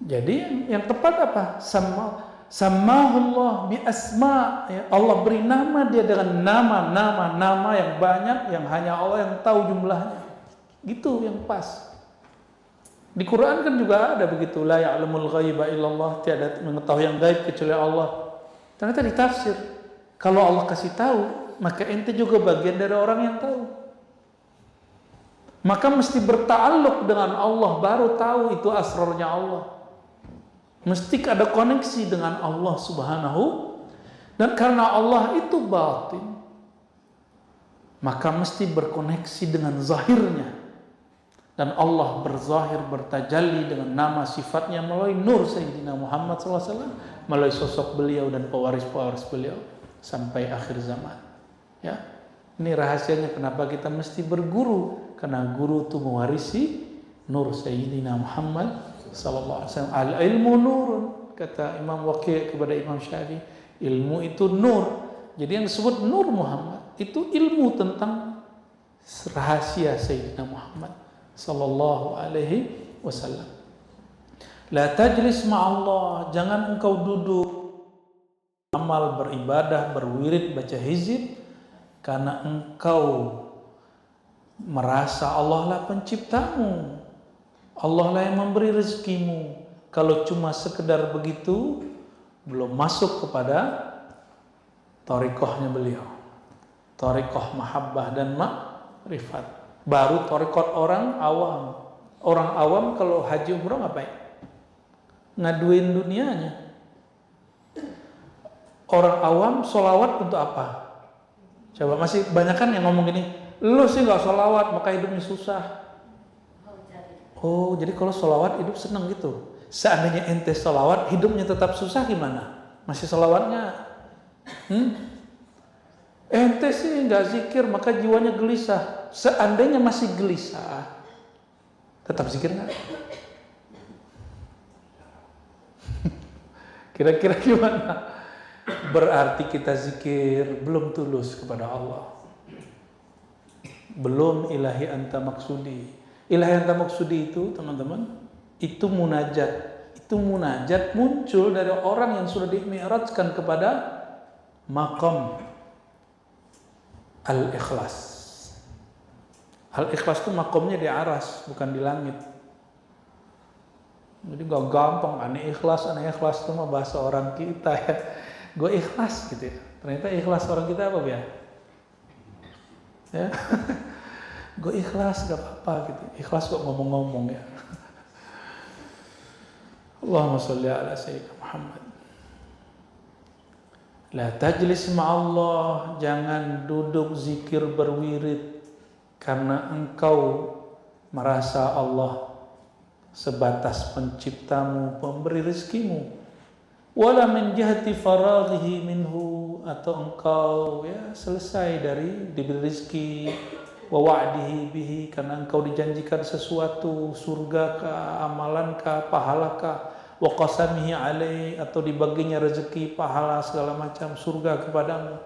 S1: Jadi yang tepat apa? Sammahullah bi asma, ya, Allah beri nama dia dengan nama yang banyak yang hanya Allah yang tahu jumlahnya. Gitu yang pas. Di Quran kan juga ada begitu, la ya'lamul ghaiba illallah, tiada mengetahui yang gaib kecuali Allah. Ternyata ditafsir, kalau Allah kasih tahu, maka ente juga bagian dari orang yang tahu. Maka mesti berta'alluq dengan Allah, baru tahu itu asrarnya Allah. Mesti ada koneksi dengan Allah Subhanahu, dan karena Allah itu batin, maka mesti berkoneksi dengan zahirnya. Dan Allah berzahir, bertajalli dengan nama sifatnya melalui nur Sayyidina Muhammad SAW, melalui sosok beliau dan pewaris-pewaris beliau sampai akhir zaman. Ya, ini rahasianya kenapa kita mesti berguru, karena guru itu mewarisi nur Sayyidina Muhammad SAW. Al-ilmu nurun, kata Imam Waqi' kepada Imam Syafi'i, ilmu itu nur. Jadi yang disebut nur Muhammad itu ilmu tentang rahasia Sayyidina Muhammad sallallahu alaihi wasallam. La tajlis ma'allah, jangan engkau duduk amal beribadah, berwirid, baca hizib, karena engkau merasa Allah lah penciptamu, Allah lah yang memberi rezekimu. Kalau cuma sekedar begitu, belum masuk kepada thariqahnya beliau, thariqah mahabbah dan ma'rifat. Baru thariqat orang awam. Orang awam kalau haji umroh ngapain? ngaduin dunianya. Orang awam sholawat untuk apa? Coba masih banyak kan yang ngomong gini, lu sih nggak sholawat maka hidupnya susah. Oh, jadi kalau sholawat hidup seneng gitu. Seandainya ente sholawat hidupnya tetap susah gimana? Masih sholawatnya? Ente sih nggak zikir maka jiwanya gelisah. Seandainya masih gelisah, tetap zikir nggak? Kira-kira gimana? Berarti kita zikir belum tulus kepada Allah. Belum ilahi anta maksudi. Ilahi anta maksudi itu teman-teman, itu munajat. Itu munajat muncul dari orang yang sudah dimi'rajkan kepada maqam al-ikhlas. Al-ikhlas itu maqamnya di aras, bukan di langit. Jadi gak gampang, aneh ikhlas itu mah bahasa orang kita ya. Gue ikhlas gitu ya. Ternyata ikhlas orang kita apa ya? Ya. Gue ikhlas gak apa-apa gitu. Ikhlas kok ngomong-ngomong ya. Allahumma sholli ala sayyidina Muhammad. La tajlis ma'allah, jangan duduk zikir berwirid karena engkau merasa Allah sebatas penciptamu, pemberi rezekimu. Wala min jihati faraghihi minhu, atau engkau ya selesai dari diberi rezeki, wa wa'dihi bihi, karena engkau dijanjikan sesuatu, surga kah, amalan kah, pahala kah, wa qasamihi alaihi, atau dibaginya rezeki, pahala segala macam, surga kepadamu.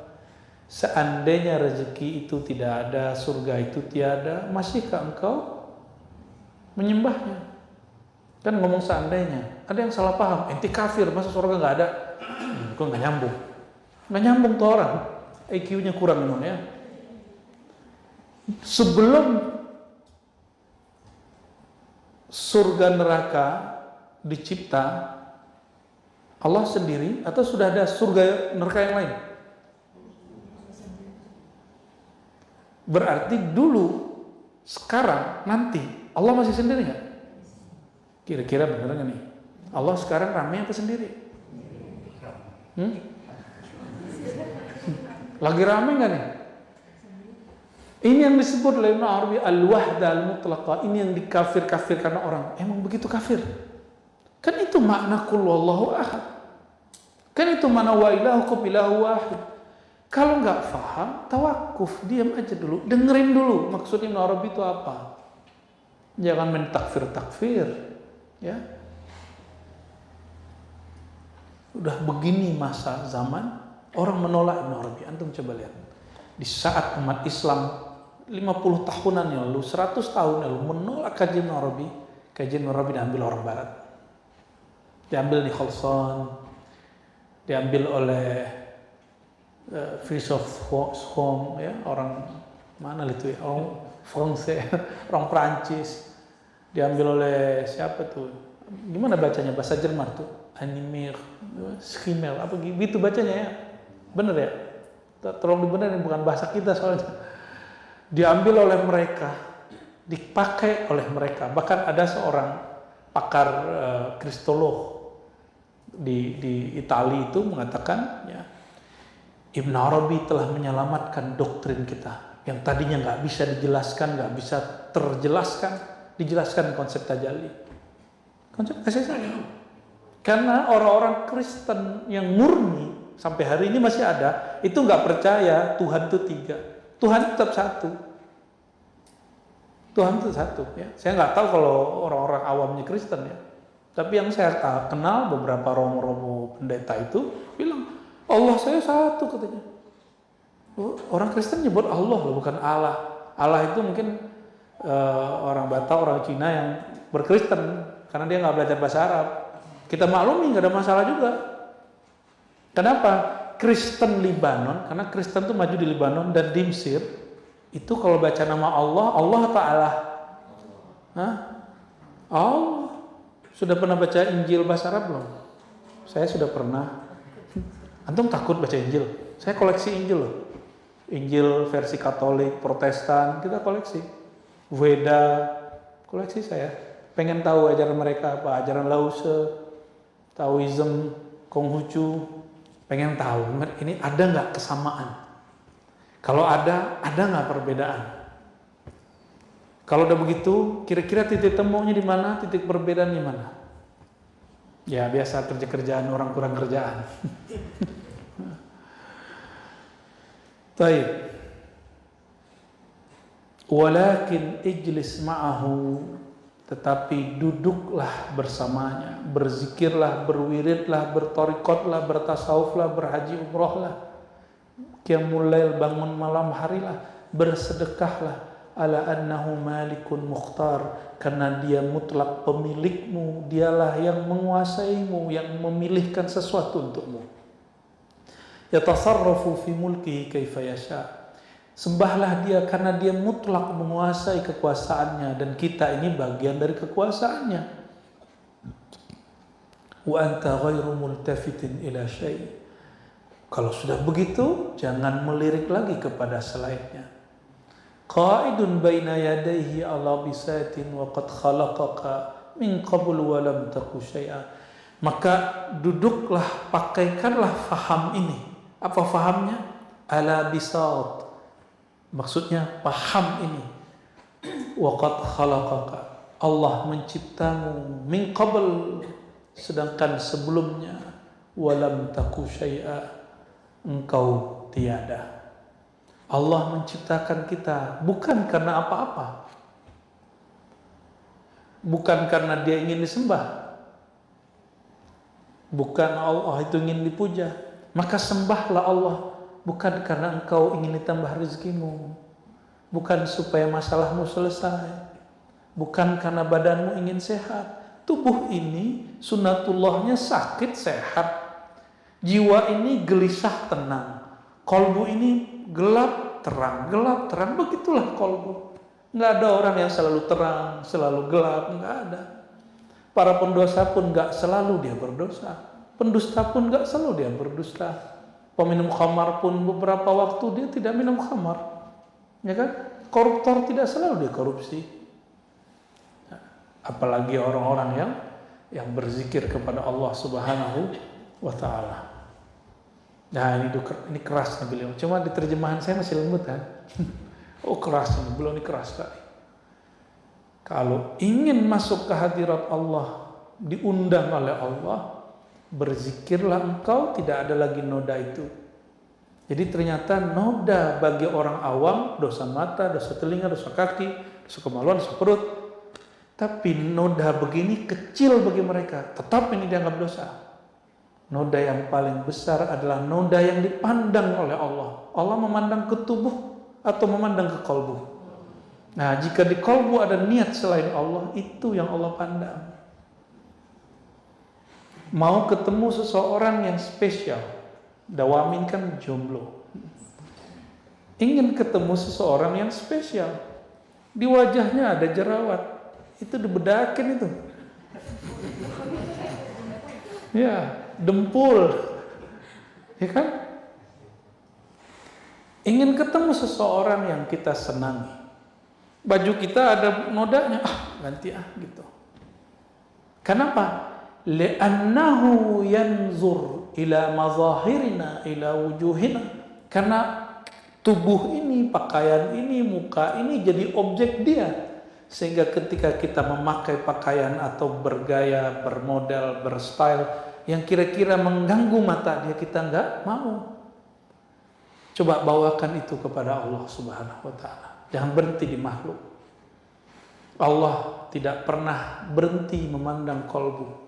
S1: Seandainya rezeki itu tidak ada, surga itu tiada, masihkah engkau menyembahnya? Kan ngomong seandainya, ada yang salah paham, ente kafir, masa surga nggak ada? Kok nggak nyambung? Nggak nyambung tuh orang, IQ-nya kurang memang ya. Sebelum surga neraka dicipta, Allah sendiri atau sudah ada surga neraka yang lain? Berarti dulu, sekarang, nanti Allah masih sendiri nggak? Kira-kira bener nggak nih? Allah sekarang ramai apa sendiri? Lagi ramai nggak nih? Ini yang disebut oleh Ibnu Arabi al-wahdah al-mutlaqah. Ini yang dikafir-kafirkan orang. Emang begitu kafir? Kan itu makna qul huwallahu ahad. Kan itu makna wa ilahukum ilahu wahid. Kalau nggak paham, tawakuf, diam aja dulu, dengerin dulu maksud Ibnu Arabi itu apa. Jangan main takfir. Ya, udah begini masa zaman orang menolak Ibnu Arabi. Antum coba lihat di saat umat Islam 50 tahunan yang lalu, 100 tahun yang lalu menolak kajian Ibnu Arabi diambil orang Barat, diambil di Khalson, diambil oleh philosophe ya, orang mana itu ya, orang Fransai, orang Prancis. Diambil oleh siapa tuh? Gimana bacanya bahasa Jerman tuh? Animir, Schimmel, apa gitu bacanya ya? Bener ya? Tolong dibenerin, bukan bahasa kita soalnya. Diambil oleh mereka, dipakai oleh mereka. Bahkan ada seorang pakar kristolog di Italia itu mengatakan, ya, Ibnu Arabi telah menyelamatkan doktrin kita yang tadinya nggak bisa dijelaskan, nggak bisa terjelaskan. Dijelaskan konsep tajalli, konsep kasih sayang. Karena orang-orang Kristen yang murni sampai hari ini masih ada, itu nggak percaya Tuhan itu 3, Tuhan tetap 1, Tuhan itu 1 ya. Saya nggak tahu kalau orang-orang awamnya Kristen ya, tapi yang saya kenal beberapa romo-romo pendeta itu bilang Allah saya 1 katanya. Orang Kristen nyebut Allah loh, bukan Allah. Allah itu mungkin orang Batak, orang Cina yang berkristen karena dia nggak belajar bahasa Arab. Kita maklumi nggak ada masalah juga. Kenapa? Kristen Libanon, karena Kristen itu maju di Libanon dan di Mesir, itu kalau baca nama Allah, Allah Ta'ala. Allah. Sudah pernah baca Injil bahasa Arab belum? Saya sudah pernah. Antum takut baca Injil? Saya koleksi Injil loh. Injil versi Katolik, Protestan, kita koleksi. Weda, koleksi saya. Pengen tahu ajaran mereka apa, ajaran Lause, Taoism, Konghucu, pengen tahu ini ada nggak kesamaan? Kalau ada nggak perbedaan? Kalau udah begitu, kira-kira titik temunya di mana? Titik perbedaan di mana? Ya biasa kerjaan orang kurang kerjaan. Baik. Walakin ijlis ma'ahu, tetapi duduklah bersamanya, berzikirlah, berwiridlah, bertorikotlah, bertasawuflah, berhaji umrohlah, qiyamul lail, bangun malam harilah, bersedekahlah, ala annahu malikun mukhtar, karena dia mutlak pemilikmu, dialah yang menguasaimu, yang memilihkan sesuatu untukmu. Yatasarrafu fi mulkihi kaifa yasha. Sembahlah dia karena dia mutlak menguasai kekuasaannya, dan kita ini bagian dari kekuasaannya. Wa anta ghairu multafitin ila syai'. Kalau sudah begitu, jangan melirik lagi kepada selainnya. Qa'idun baina yadayhi ala bisatin wa qad khalaqaka min qabl wa lam taku syai'a. Maka duduklah, pakaikanlah faham ini. Apa fahamnya? Ala bisat. Maksudnya paham ini. Waqad khalaqaka, Allah menciptamu, min qabl, sedangkan sebelumnya, walam taku syai'a, engkau tiada. Allah menciptakan kita bukan karena apa-apa, bukan karena dia ingin disembah, bukan Allah itu ingin dipuja. Maka sembahlah Allah bukan karena engkau ingin ditambah rezekimu, bukan supaya masalahmu selesai, bukan karena badanmu ingin sehat. Tubuh ini sunnatullahnya sakit sehat, jiwa ini gelisah tenang, kolbu ini gelap terang, begitulah kolbu. Nggak ada orang yang selalu terang, selalu gelap, nggak ada. Para pendosa pun nggak selalu dia berdosa, pendusta pun nggak selalu dia berdusta. Peminum khamar pun beberapa waktu dia tidak minum khamar, ya kan? Koruptor tidak selalu dia korupsi. Apalagi orang-orang yang berzikir kepada Allah Subhanahu wa Ta'ala. Nah ini keras nih beliau. Cuma di terjemahan saya masih lembut kan? Oh keras ini, beliau ini keras sekali. Kalau ingin masuk ke hadirat Allah, diundang oleh Allah, berzikirlah engkau, tidak ada lagi noda itu. Jadi ternyata noda bagi orang awam, dosa mata, dosa telinga, dosa kaki, dosa kemaluan, dosa perut. Tapi noda begini kecil bagi mereka, tetap ini dianggap dosa. Noda yang paling besar adalah noda yang dipandang oleh Allah. Allah memandang ke tubuh atau memandang ke kolbu. Nah, jika di kolbu ada niat selain Allah, itu yang Allah pandang. Mau ketemu seseorang yang spesial, Dawamin kan jomblo. Ingin ketemu seseorang yang spesial, di wajahnya ada jerawat, itu dibedakin itu. Ya, dempul, ya kan? Ingin ketemu seseorang yang kita senangi, baju kita ada nodanya, ganti gitu. Kenapa? Li'annahu yanzur ila mazahirina ila wujuhina, karena tubuh ini, pakaian ini, muka ini jadi objek dia, sehingga ketika kita memakai pakaian atau bergaya, bermodel, berstyle yang kira-kira mengganggu mata dia, kita enggak mau. Coba bawakan itu kepada Allah Subhanahu wa Ta'ala. Jangan berhenti di makhluk. Allah tidak pernah berhenti memandang kolbu.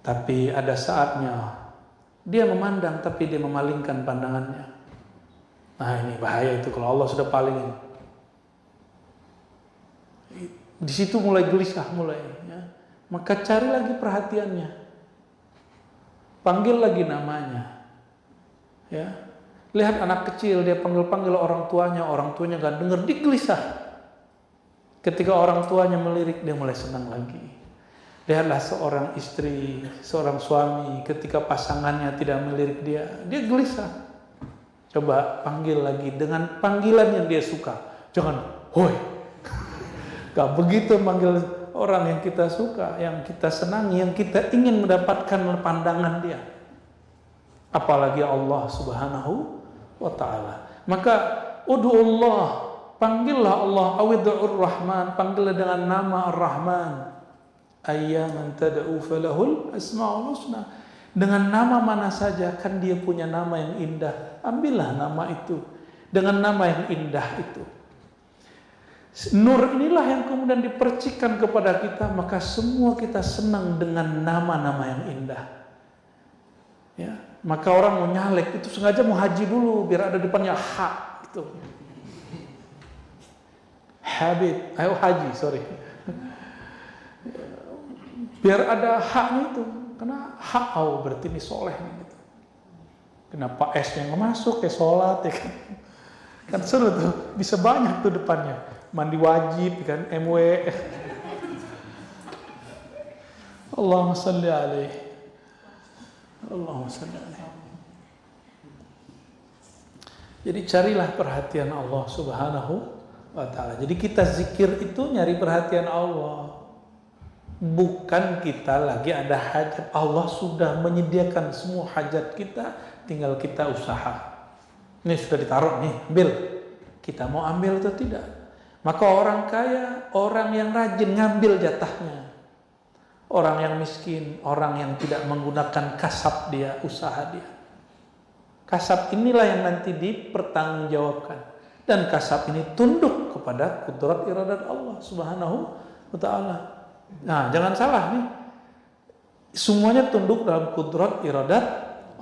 S1: Tapi ada saatnya dia memandang, tapi dia memalingkan pandangannya. Nah ini bahaya itu kalau Allah sudah palingin. Di situ mulai gelisah ya. Maka cari lagi perhatiannya, panggil lagi namanya. Ya, lihat anak kecil dia panggil orang tuanya nggak dengar, dia gelisah. Ketika orang tuanya melirik, dia mulai senang lagi. Lihatlah seorang istri, seorang suami, ketika pasangannya tidak melirik dia gelisah. Coba panggil lagi dengan panggilan yang dia suka. Jangan, hoi. Gak begitu manggil orang yang kita suka, yang kita senangi, yang kita ingin mendapatkan pandangan dia. Apalagi Allah Subhanahu wa ta'ala. Maka ud'ullah, panggillah Allah, awid'ur Rahman, panggillah dengan nama Ar-Rahman. Ayyaman tad'u falahul asma'ul husna. Dengan nama mana saja, kan dia punya nama yang indah. Ambillah nama itu dengan nama yang indah itu. Nur inilah yang kemudian dipercikan kepada kita, maka semua kita senang dengan nama-nama yang indah. Ya, maka orang mau nyalek itu sengaja mau haji dulu biar ada depannya ha gitu. Habib, ayo haji, sorry. Biar ada haknya itu, karena hak berarti ini soleh gitu. Kenapa S-nya nggak masuk ke sholat ya kan? Kan seru tuh, bisa banyak tuh depannya. Mandi wajib kan, MW. Allahumma salli alaihi. Allahumma salli alaihi. Jadi carilah perhatian Allah Subhanahu wa ta'ala. Jadi kita zikir itu nyari perhatian Allah. Bukan kita lagi ada hajat. Allah sudah menyediakan semua hajat kita, tinggal kita usaha. Ini sudah ditaruh nih, ambil. Kita mau ambil atau tidak? Maka orang kaya, orang yang rajin ngambil jatahnya. Orang yang miskin, orang yang tidak menggunakan kasab dia, usaha dia. Kasab inilah yang nanti dipertanggungjawabkan. Dan kasab ini tunduk kepada kudrat iradat Allah Subhanahu wa ta'ala. Nah, jangan salah nih. Semuanya tunduk dalam kudrat iradat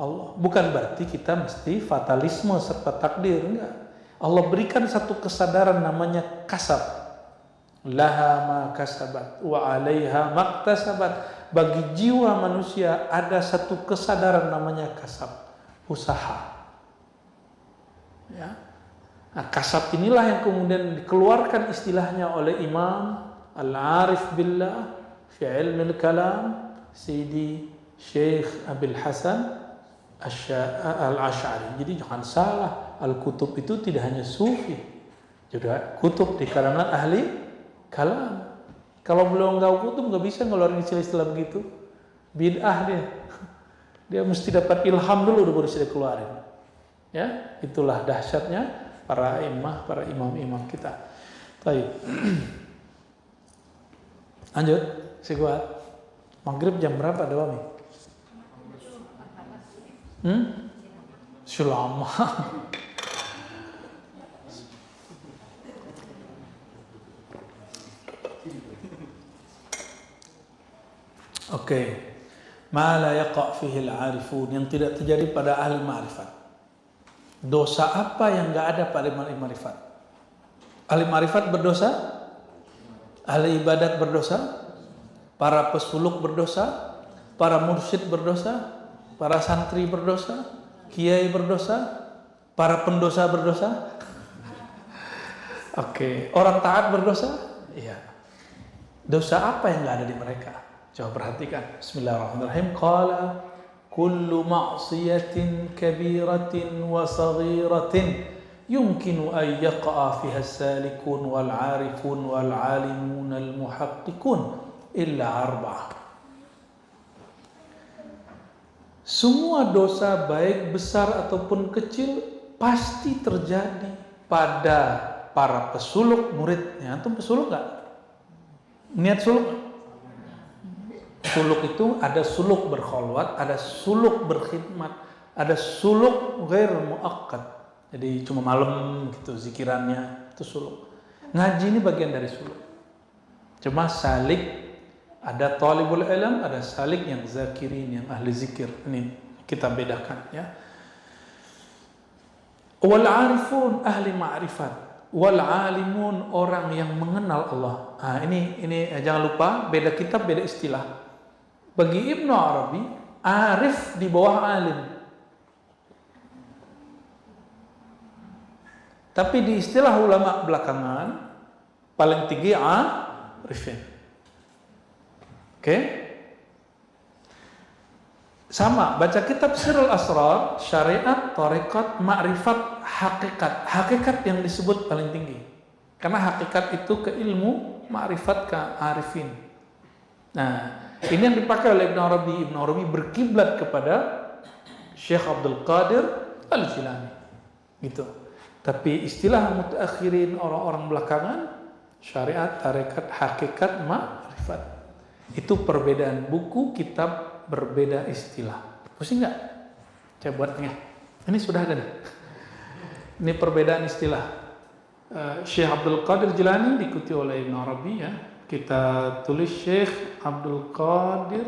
S1: Allah. Bukan berarti kita mesti fatalisme serta takdir, enggak. Allah berikan satu kesadaran namanya kasab. Laha ma kasabat wa 'alaiha maktasabat. Bagi jiwa manusia ada satu kesadaran namanya kasab, usaha. Ya. Nah, kasab inilah yang kemudian dikeluarkan istilahnya oleh Imam Al-Arif Billah fi ilmi al-kalam Sayyidi Syekh Abil Hasan Al-Ash'ari. Jadi jangan salah, Al-Kutub itu tidak hanya sufi, juga kutub di kalangan ahli kalam. Kalau belum tahu kutub nggak bisa ngeluarin istilah-istilah begitu. Bid'ah dia. Dia mesti dapat ilham dulu baru bisa dikeluarin. Ya, itulah dahsyatnya para imam, para imam-imam kita. Baik. Lanjut, si kuat. Maghrib jam berapa doang nih? Selama. Oke. Ma la yaqa' fihi al-'arifun, yang tidak terjadi pada ahli ma'rifat. Dosa apa yang enggak ada pada ahli ma'rifat? Ahli ma'rifat berdosa? Ahli ibadat berdosa? Para pesuluk berdosa? Para mursyid berdosa? Para santri berdosa? Kiai berdosa? Para pendosa berdosa? Oke. Orang taat berdosa? Iya. Dosa apa yang enggak ada di mereka? Coba perhatikan. Bismillahirrahmanirrahim. Qala kullu ma'siyatin kabiratin wa saghiratin yumkinu an yaqa'a fiha as-salikun wal 'arifun wal 'alimun al muhaqqiqun illa arba'ah. Semua dosa baik besar ataupun kecil pasti terjadi pada para pesuluk muridnya. Antum pesuluk enggak? Niat suluk? Suluk itu ada suluk berkholwat, ada suluk berkhidmat, ada suluk ghair muakkad. Jadi cuma malam gitu zikirannya, itu suluk. Ngaji ini bagian dari suluk. Cuma salik, ada talibul ilm, ada salik yang zakirin, yang ahli zikir. Ini kita bedakan ya. Wal arifun ahli ma'rifat, wal alimun orang yang mengenal Allah. Nah, ini jangan lupa beda kitab, beda istilah. Bagi Ibnu Arabi, arif di bawah alim. Tapi di istilah ulama belakangan, paling tinggi arifin. Oke? Sama, baca kitab Sirrul Asrar, syariat, tarekat, ma'rifat, hakikat. Hakikat yang disebut paling tinggi. Karena hakikat itu ke ilmu ma'rifat ka'arifin. Nah, ini yang dipakai oleh Ibn Arabi. Ibn Arabi berkiblat kepada Syekh Abdul Qadir Al-Jilani. Gitu. Tapi istilah mutaakhirin, orang-orang belakangan, syariat, tarekat, hakikat, ma'rifat. Itu perbedaan buku, kitab, berbeda istilah. Pusing nggak? Saya buatnya. Ini sudah ada nih. Ini perbedaan istilah. Syekh Abdul Qadir Jilani diikuti oleh Ibn Arabi ya. Kita tulis Syekh Abdul Qadir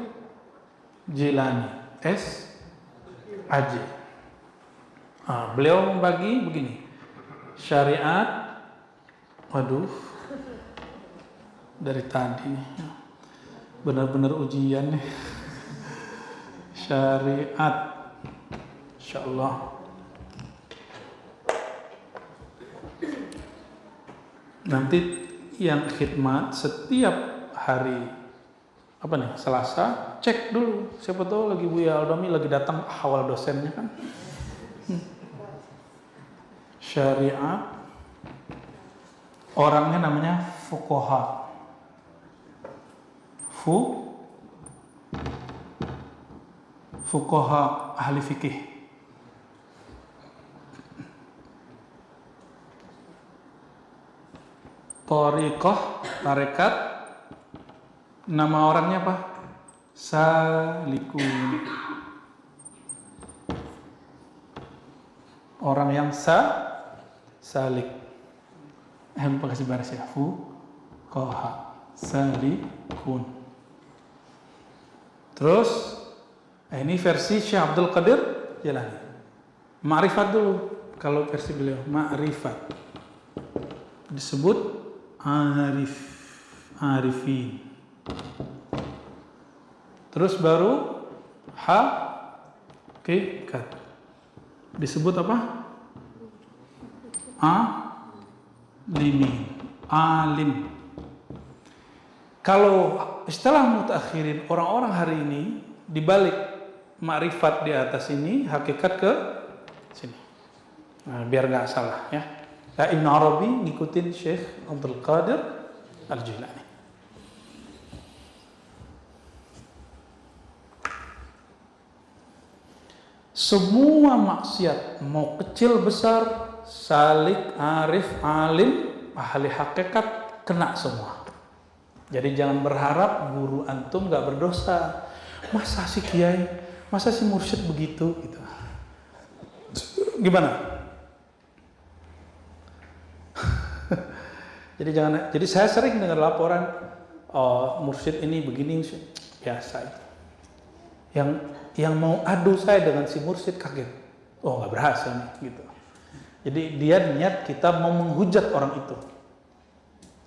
S1: Jilani, S.A.J. Beliau membagi begini. Syariat, waduh, dari tadi nih, benar-benar ujian nih. Syariat, insyaallah. Nanti yang khidmat setiap hari apa nih, Selasa, cek dulu. Siapa tahu lagi Buya Aldami lagi datang awal dosennya kan. Syariat, orangnya namanya fuqaha. Fuqaha, ahli fikih. Thariqah, tarekat, nama orangnya apa? Salikun. Orang yang salik. Kasih baris ya. Fuqaha, salikun. Terus ini versi Syekh Abdul Qadir Jilani. Ma'rifat dulu. Kalau versi beliau ma'rifat disebut arifin. Terus baru hakikat disebut apa? Alim. Kalau istilah mutakhirin, orang-orang hari ini dibalik ma'rifat di atas ini, hakikat ke sini. Nah, biar nggak salah ya. Nah, Ibn Arabi ngikutin Syekh Abdul Qadir Al-Jilani. Semua maksiat, mau kecil besar, salik, arif, alim, ahli hakikat, kena semua. Jadi jangan berharap guru antum gak berdosa. Masa si kiai, masa si mursyid begitu gitu. Gimana? Jadi saya sering dengar laporan, oh, mursyid ini begini, biasa itu. Yang mau adu saya dengan si mursyid kaget. Oh, nggak berhasil nih gitu. Jadi dia niat kita mau menghujat orang itu.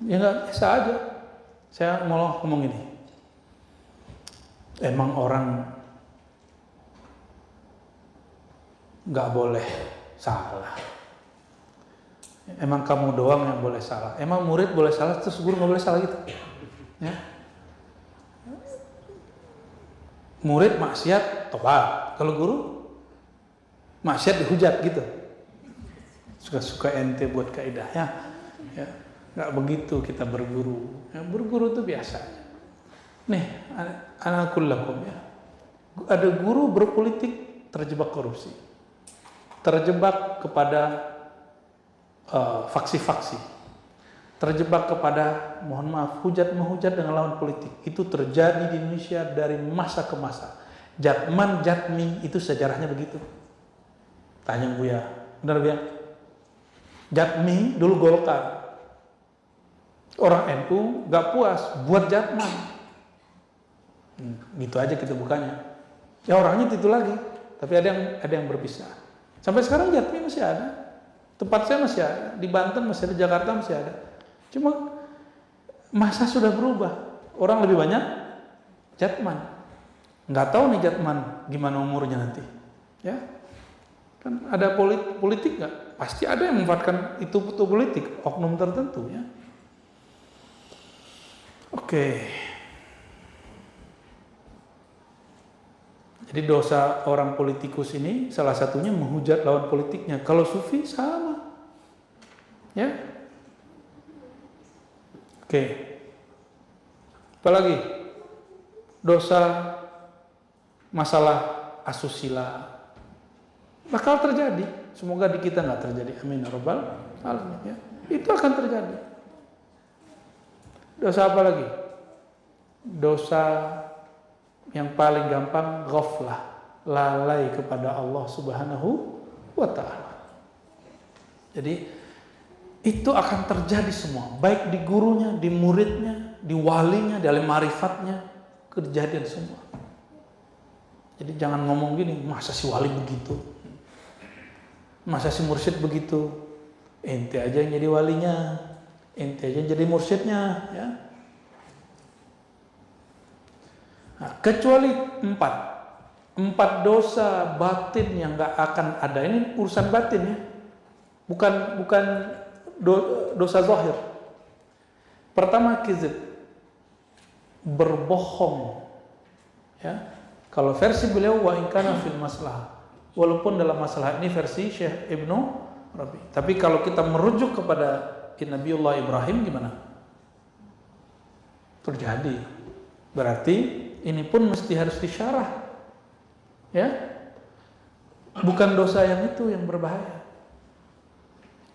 S1: Ya nggak, biasa aja. Saya mau ngomong ini. Emang orang nggak boleh salah. Emang kamu doang yang boleh salah. Emang murid boleh salah, terus guru nggak boleh salah gitu. Ya. Murid maksiat, tobat. Kalau guru maksiat dihujat gitu. Suka-suka ente buat kaidah ya. Nggak begitu kita berguru. Ya, berguru itu biasa. Nih, anakullakum ya. Ada guru berpolitik terjebak korupsi. Terjebak kepada faksi-faksi, terjebak kepada, mohon maaf, menghujat dengan lawan politik. Itu terjadi di Indonesia dari masa ke masa. Jatman, Jatmi, itu sejarahnya begitu. Tanya Buya, benar Buya? Jatmi dulu Golkar. Orang NU gak puas, buat Jatman. Gitu aja kita bukanya. Ya orangnya itu lagi, tapi ada yang berpisah. Sampai sekarang Jatmi masih ada. Tempat saya masih ada, di Banten masih ada, Jakarta masih ada. Cuma masa sudah berubah. Orang lebih banyak Jatman. Nggak tahu nih Jatman gimana umurnya nanti. Ya, kan ada politik nggak? Pasti ada yang memanfaatkan itu politik, oknum tertentu ya. Oke. Jadi dosa orang politikus ini salah satunya menghujat lawan politiknya. Kalau sufi sama. Ya. Oke. Apalagi dosa masalah asusila bakal terjadi. Semoga di kita nggak terjadi. Amin ya rabbal alamin. Ya. Itu akan terjadi. Dosa apa lagi? Dosa yang paling gampang, ghaflah, lalai kepada Allah Subhanahu wa ta'ala. Jadi itu akan terjadi semua, baik di gurunya, di muridnya, di walinya, di alim marifatnya, kejadian semua. Jadi jangan ngomong gini, masa si wali begitu, masa si mursyid begitu, ente aja yang jadi walinya, ente aja yang jadi mursyidnya, ya. Nah, kecuali empat dosa batin yang nggak akan ada. Ini urusan batin ya, bukan dosa zahir. Pertama, kizib, berbohong, ya. Kalau versi beliau wa in kana fil maslahah, walaupun dalam masalah ini versi Syekh Ibnu Rabi. Tapi kalau kita merujuk kepada Nabiullah Ibrahim gimana? Terjadi. Berarti ini pun mesti harus disyarah. Ya. Bukan dosa yang itu yang berbahaya.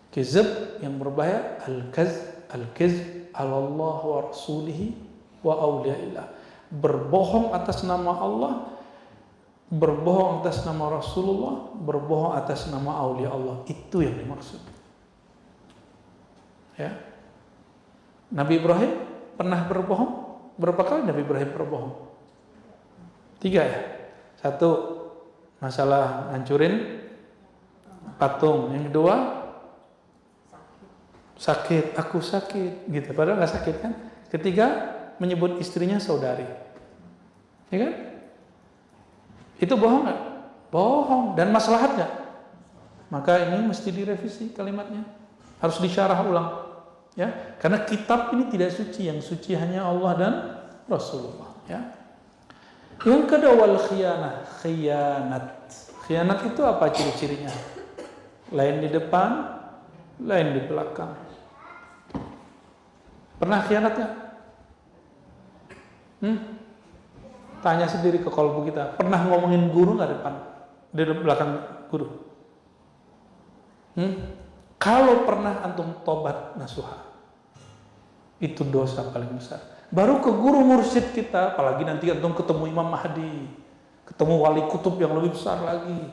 S1: Kizib yang berbahaya, al-kizb ala Allah wa rasulihi wa awliyaillah. Berbohong atas nama Allah, berbohong atas nama Rasulullah, berbohong atas nama aulia Allah. Itu yang dimaksud. Ya. Nabi Ibrahim pernah berbohong? Berapa kali Nabi Ibrahim berbohong? 3 ya. 1, masalah hancurin patung. Yang kedua, sakit, aku sakit, gitu. Padahal nggak sakit kan? Ketiga, menyebut istrinya saudari, ya kan? Itu bohong nggak? Bohong dan maslahat nggak? Maka ini mesti direvisi kalimatnya, harus disyarah ulang, ya. Karena kitab ini tidak suci, yang suci hanya Allah dan Rasulullah, ya. Yang kedua, wal khianat. Khianat itu apa ciri-cirinya? Lain di depan, lain di belakang. Pernah khianat nggak? Tanya sendiri ke kolbu kita. Pernah ngomongin guru nggak depan, di belakang guru? Kalau pernah, antum tobat nasuha. Itu dosa paling besar. Baru ke guru mursyid kita, apalagi nanti antum ketemu Imam Mahdi, ketemu wali kutub yang lebih besar lagi.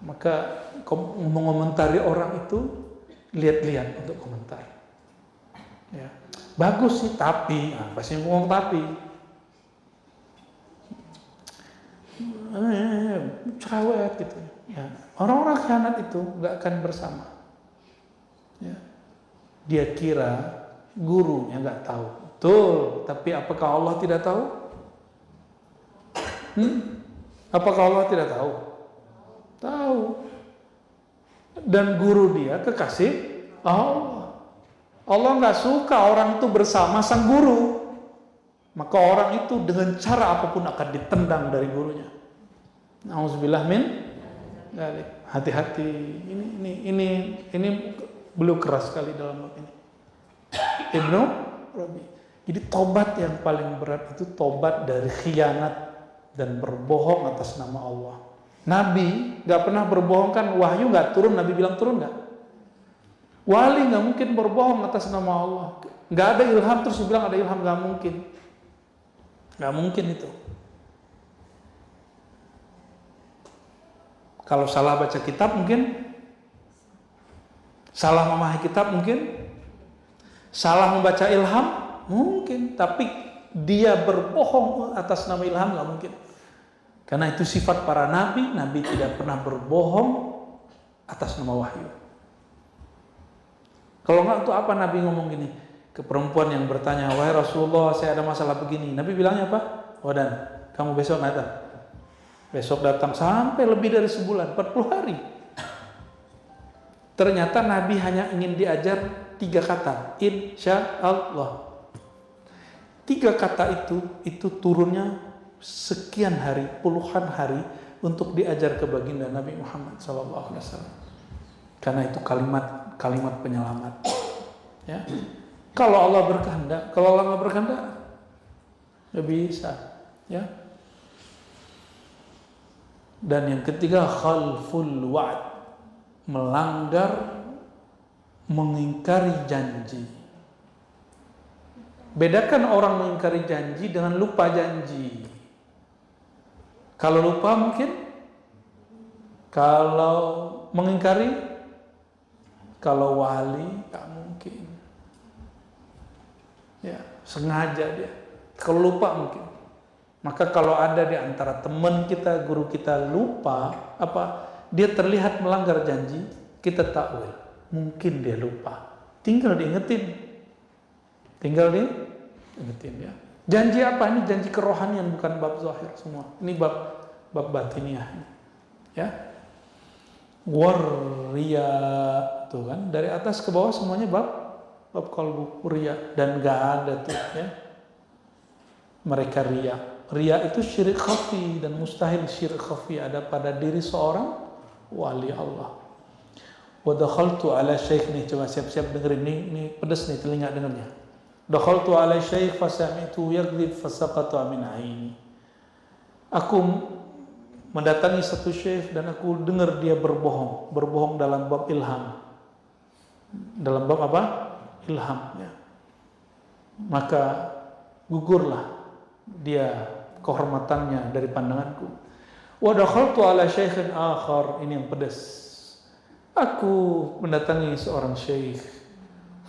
S1: Maka mengomentari orang itu, lihat-lihat untuk komentar. Ya. Bagus sih, tapi pasti ngomong tapi cerewet gitu. Ya. Orang-orang khianat itu nggak akan bersama. Ya. Dia kira gurunya nggak tahu, betul. Tapi apakah Allah tidak tahu? Apakah Allah tidak tahu? Tahu. Dan guru dia kekasih Allah. Allah nggak suka orang itu bersama sang guru, maka orang itu dengan cara apapun akan ditendang dari gurunya. Nauzubillah min dzalik. Hati-hati. Ini beliau keras sekali dalam bab ini. Ibnu Rabi. Jadi tobat yang paling berat itu tobat dari khianat dan berbohong atas nama Allah. Nabi nggak pernah berbohong kan? Wahyu nggak turun, Nabi bilang turun nggak? Wali nggak mungkin berbohong atas nama Allah. Nggak ada ilham terus bilang ada ilham, nggak mungkin. Nggak mungkin itu. Kalau salah baca kitab mungkin, salah memahami kitab mungkin, salah membaca ilham mungkin, tapi dia berbohong atas nama ilham nggak mungkin. Karena itu sifat para nabi. Nabi tidak pernah berbohong atas nama wahyu. Kalau enggak, untuk apa Nabi ngomong gini ke perempuan yang bertanya, wahai Rasulullah, saya ada masalah begini. Nabi bilangnya apa? Wadan, kamu besok datang. Besok datang sampai lebih dari sebulan, 40 hari. Ternyata Nabi hanya ingin diajar 3 kata, insya Allah. 3 kata itu turunnya sekian hari, puluhan hari untuk diajar ke baginda Nabi Muhammad SAW. Karena itu kalimat penyelamat. Ya. Kalau Allah berkehendak, kalau Allah nggak berkehendak, nggak bisa, ya. Dan yang ketiga, khalful wa'd, melanggar, mengingkari janji. Bedakan orang mengingkari janji dengan lupa janji. Kalau lupa mungkin, kalau mengingkari, kalau wali tak mungkin. Ya, sengaja dia. Kalau lupa mungkin. Maka kalau ada di antara teman kita, guru kita lupa, dia terlihat melanggar janji, kita takwil. Mungkin dia lupa. Tinggal diingetin. Ya. Janji apa? Ini janji kerohanian, bukan bab zahir semua. Ini bab batiniah. Ya. Warriya, tuh kan, dari atas ke bawah semuanya bab qalbu riya, dan gak ada tuh ya mereka riya. Riya itu syirik khafi, dan mustahil syirik khafi ada pada diri seorang wali Allah. Wa dakhaltu ala syekh, nih coba siap-siap dengerin, ini pedes nih telinga dengernya. Dakhaltu ala syekh fasami'tu yakdzib fasaqata min aini. Aku mendatangi satu syekh dan aku dengar dia berbohong dalam bab ilham. Dalam bab apa? Ilham, ya. Maka gugurlah dia kehormatannya dari pandanganku. Wa dakhaltu ala syaikhin akhar, ini yang pedas. Aku mendatangi seorang syekh,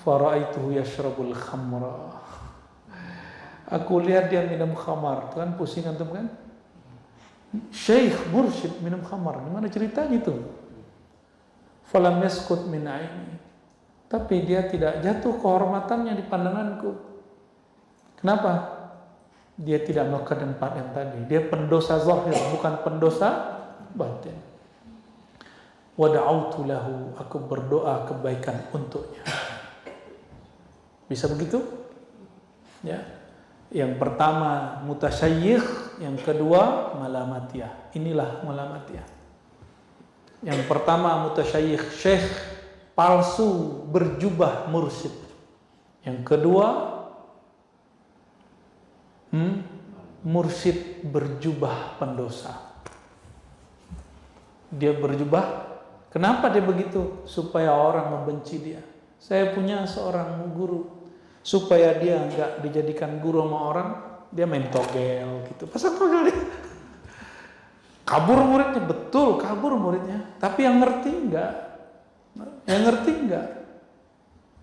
S1: fara'aituhu yashrabul khamra. Aku lihat dia minum khamar, kan pusing antum kan? Syekh mursyid minum khamar, gimana ceritanya itu? Falam yaskut min aini, tapi dia tidak jatuh kehormatannya di pandanganku. Kenapa? Dia tidak melakukan empat yang tadi. Dia pendosa zahir, bukan pendosa batin. Wa da'autu lahu, aku berdoa kebaikan untuknya. Bisa begitu? Ya. Yang pertama mutasyayikh, yang kedua malamatiyah. Inilah malamatiyah. Yang pertama mutasyayikh, syekh palsu berjubah mursyid. Yang kedua mursyid berjubah pendosa. Dia berjubah. Kenapa dia begitu? Supaya orang membenci dia. Saya punya seorang guru, supaya dia enggak dijadikan guru sama orang, dia main togel gitu. Pasang togel dia. Kabur muridnya, betul kabur muridnya. Tapi yang ngerti enggak.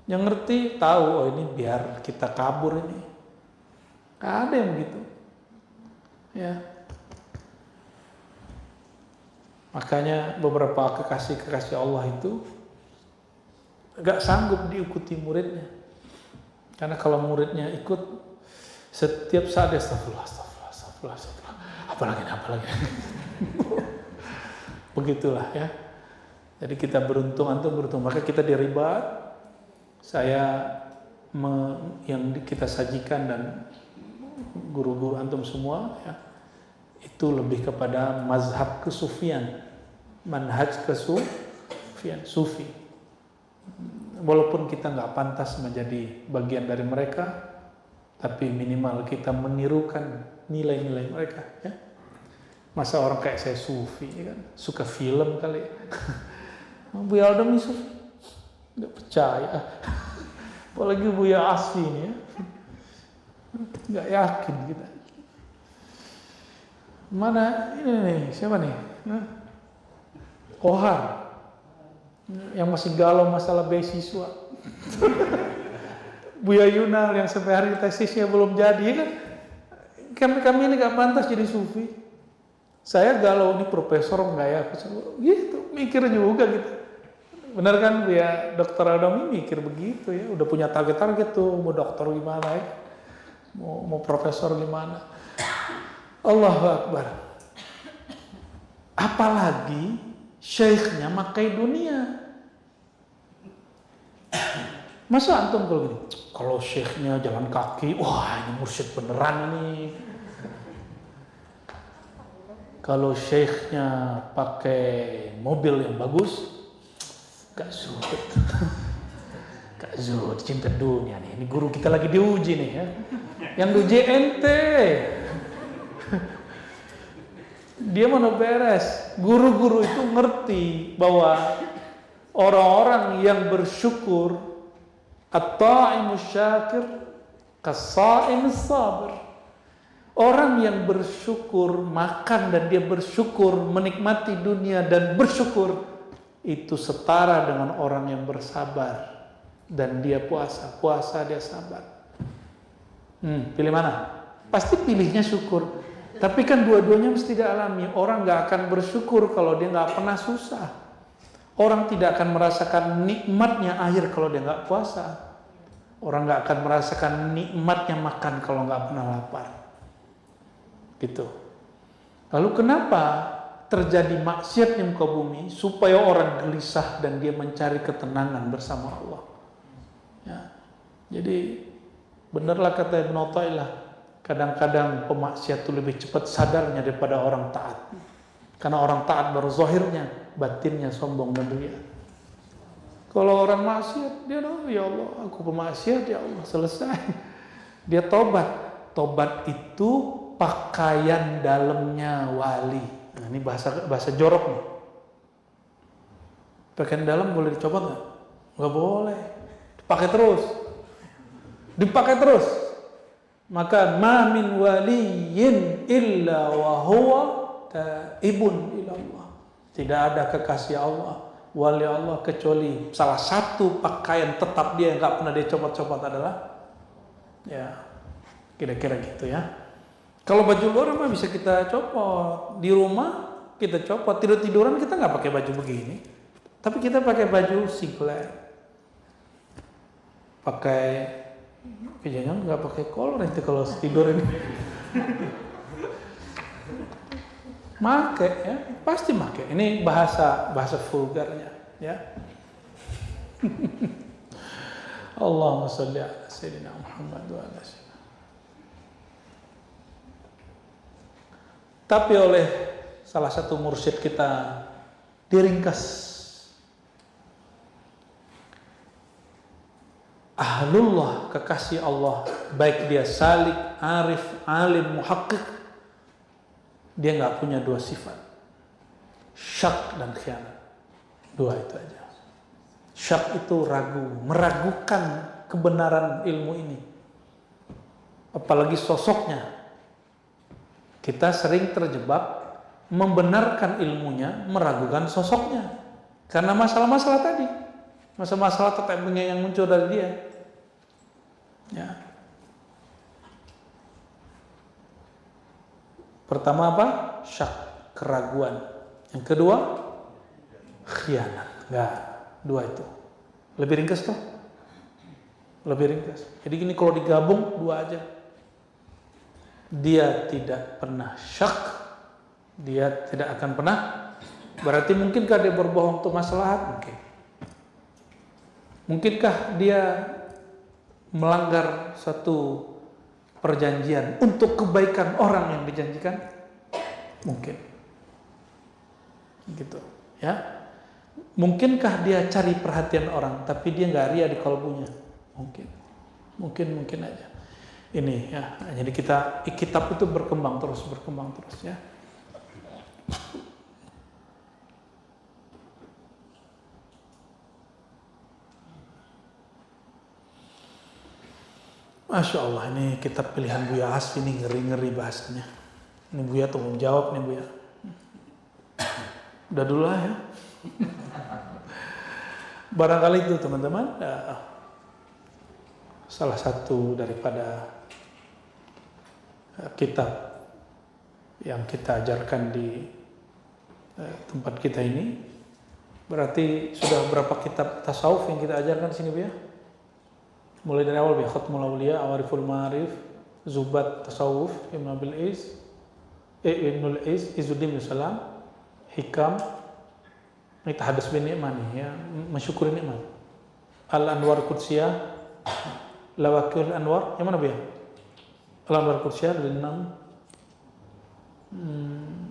S1: Yang ngerti tahu, oh ini biar kita kabur ini. Gak ada yang begitu. Ya. Makanya beberapa kekasih-kekasih Allah itu gak sanggup diikuti muridnya. Karena kalau muridnya ikut, setiap saat dia astagfirullah. Apalagi. Begitulah ya. Jadi kita beruntung, antum beruntung. Maka kita diribat. Yang kita sajikan dan guru-guru antum semua ya, itu lebih kepada mazhab kesufian, manhaj kesufian, sufi. Walaupun kita nggak pantas menjadi bagian dari mereka, tapi minimal kita menirukan nilai-nilai mereka. Ya. Masa orang kayak saya sufi, ya kan? Suka film kali. Buya Aldam sufi, nggak percaya. Apalagi Buya Asfi ini ya, nggak yakin kita. Mana ini nih, siapa nih? Kohar, yang masih galau masalah beasiswa. Buya Yunal yang sampai hari tesisnya belum jadi kan. Kami ini gak pantas jadi sufi. Saya galau, ini profesor nggak ya? Gitu, mikir juga gitu. Benar kan Buya Dr. Adam ini mikir begitu ya. Udah punya target-target tuh, mau dokter gimana ya, mau profesor gimana. Allahu Akbar. Apalagi syekhnya makai dunia. Masa antum kalau gini, kalau syekhnya jalan kaki, wah ini mursyid beneran nih. Kalau syekhnya pakai mobil yang bagus, gak sulit. Kak Zuhud cinta dunia nih. Ini guru kita lagi diuji nih ya. Yang diuji ente. Dia mana beres. Guru-guru itu ngerti bahwa orang-orang yang bersyukur, at-ta'imus syakir kas-sha'imus sabir. Orang yang bersyukur, makan dan dia bersyukur, menikmati dunia dan bersyukur, itu setara dengan orang yang bersabar dan dia puasa dia sabar. Pilih mana? Pasti pilihnya syukur. Tapi kan dua-duanya mesti dialami. Orang gak akan bersyukur kalau dia gak pernah susah. Orang tidak akan merasakan nikmatnya air kalau dia gak puasa. Orang gak akan merasakan nikmatnya makan kalau gak pernah lapar. Gitu. Lalu kenapa terjadi maksiat di muka bumi? Supaya orang gelisah dan dia mencari ketenangan bersama Allah. Ya. Jadi benarlah kata Ibn Athaillah, kadang-kadang pemaksiat itu lebih cepat sadarnya daripada orang taat. Karena orang taat baru zahirnya, batinnya sombong dan ria. Kalau orang maksiat, dia ya Allah, aku pemaksiat, ya Allah, selesai. Dia tobat. Tobat itu pakaian dalamnya wali. Nah, ini bahasa jorok nih. Pakaian dalam boleh dicoba nggak? Nggak boleh. Dipakai terus. Maka ma min waliyin illa wa huwa taibun ila Allah. Tidak ada kekasih Allah, wali Allah kecuali salah satu pakaian tetap dia yang nggak pernah dia copot-copot adalah ya kira-kira gitu ya. Kalau baju luar mah bisa kita copot, di rumah kita copot, tiduran kita nggak pakai baju begini, tapi kita pakai baju singlet, pakai jangan nggak pakai kolor nanti kalau tidur ini. Make ya, pasti make. Ini bahasa vulgarnya ya. Allahumma sholli ala sayyidina Muhammad wa ala sayyidina. Tapi oleh salah satu mursyid kita diringkas, ahlullah, kekasih Allah, baik dia salik, arif, alim, muhaqqiq, dia nggak punya dua sifat, syak dan khianat. Dua itu aja. Syak itu ragu, meragukan kebenaran ilmu ini, apalagi sosoknya. Kita sering terjebak membenarkan ilmunya, meragukan sosoknya, karena masalah-masalah tadi, masalah-masalah tetapnya yang muncul dari dia. Ya. Pertama apa? Syak, keraguan. Yang kedua, khianat. Enggak, dua itu. Lebih ringkas toh? Lebih ringkas. Jadi gini, kalau digabung dua aja. Dia tidak pernah syak, dia tidak akan pernah. Berarti mungkinkah dia berbohong untuk maslahat? Mungkin. Mungkinkah dia melanggar satu perjanjian untuk kebaikan orang yang dijanjikan? Mungkin. Gitu, ya. Mungkinkah dia cari perhatian orang tapi dia nggak ria di kalbunya? Mungkin aja. Ini ya. Jadi kitab itu berkembang terus ya. Masya Allah, ini kitab pilihan Buya Asfi ini ngeri-ngeri bahasanya. Ini Buya tolong jawab nih Buya. Udah dulu lah ya. Barangkali itu teman-teman, salah satu daripada kitab yang kita ajarkan di tempat kita ini. Berarti sudah berapa kitab tasawuf yang kita ajarkan di sini Buya? Mulai dari awal ya, Khatmul Awliya, Awariful Ma'arif, Zubat Tasawuf, Ibnul Is, Izzuddin bin Salam, Hikam, Tahadus bin Ni'man ya, mensyukuri nikmat. Al-Anwar Qudsiyah, Lawakil Anwar, yang mana Buya? Al-Anwar Qudsiyah dari 6.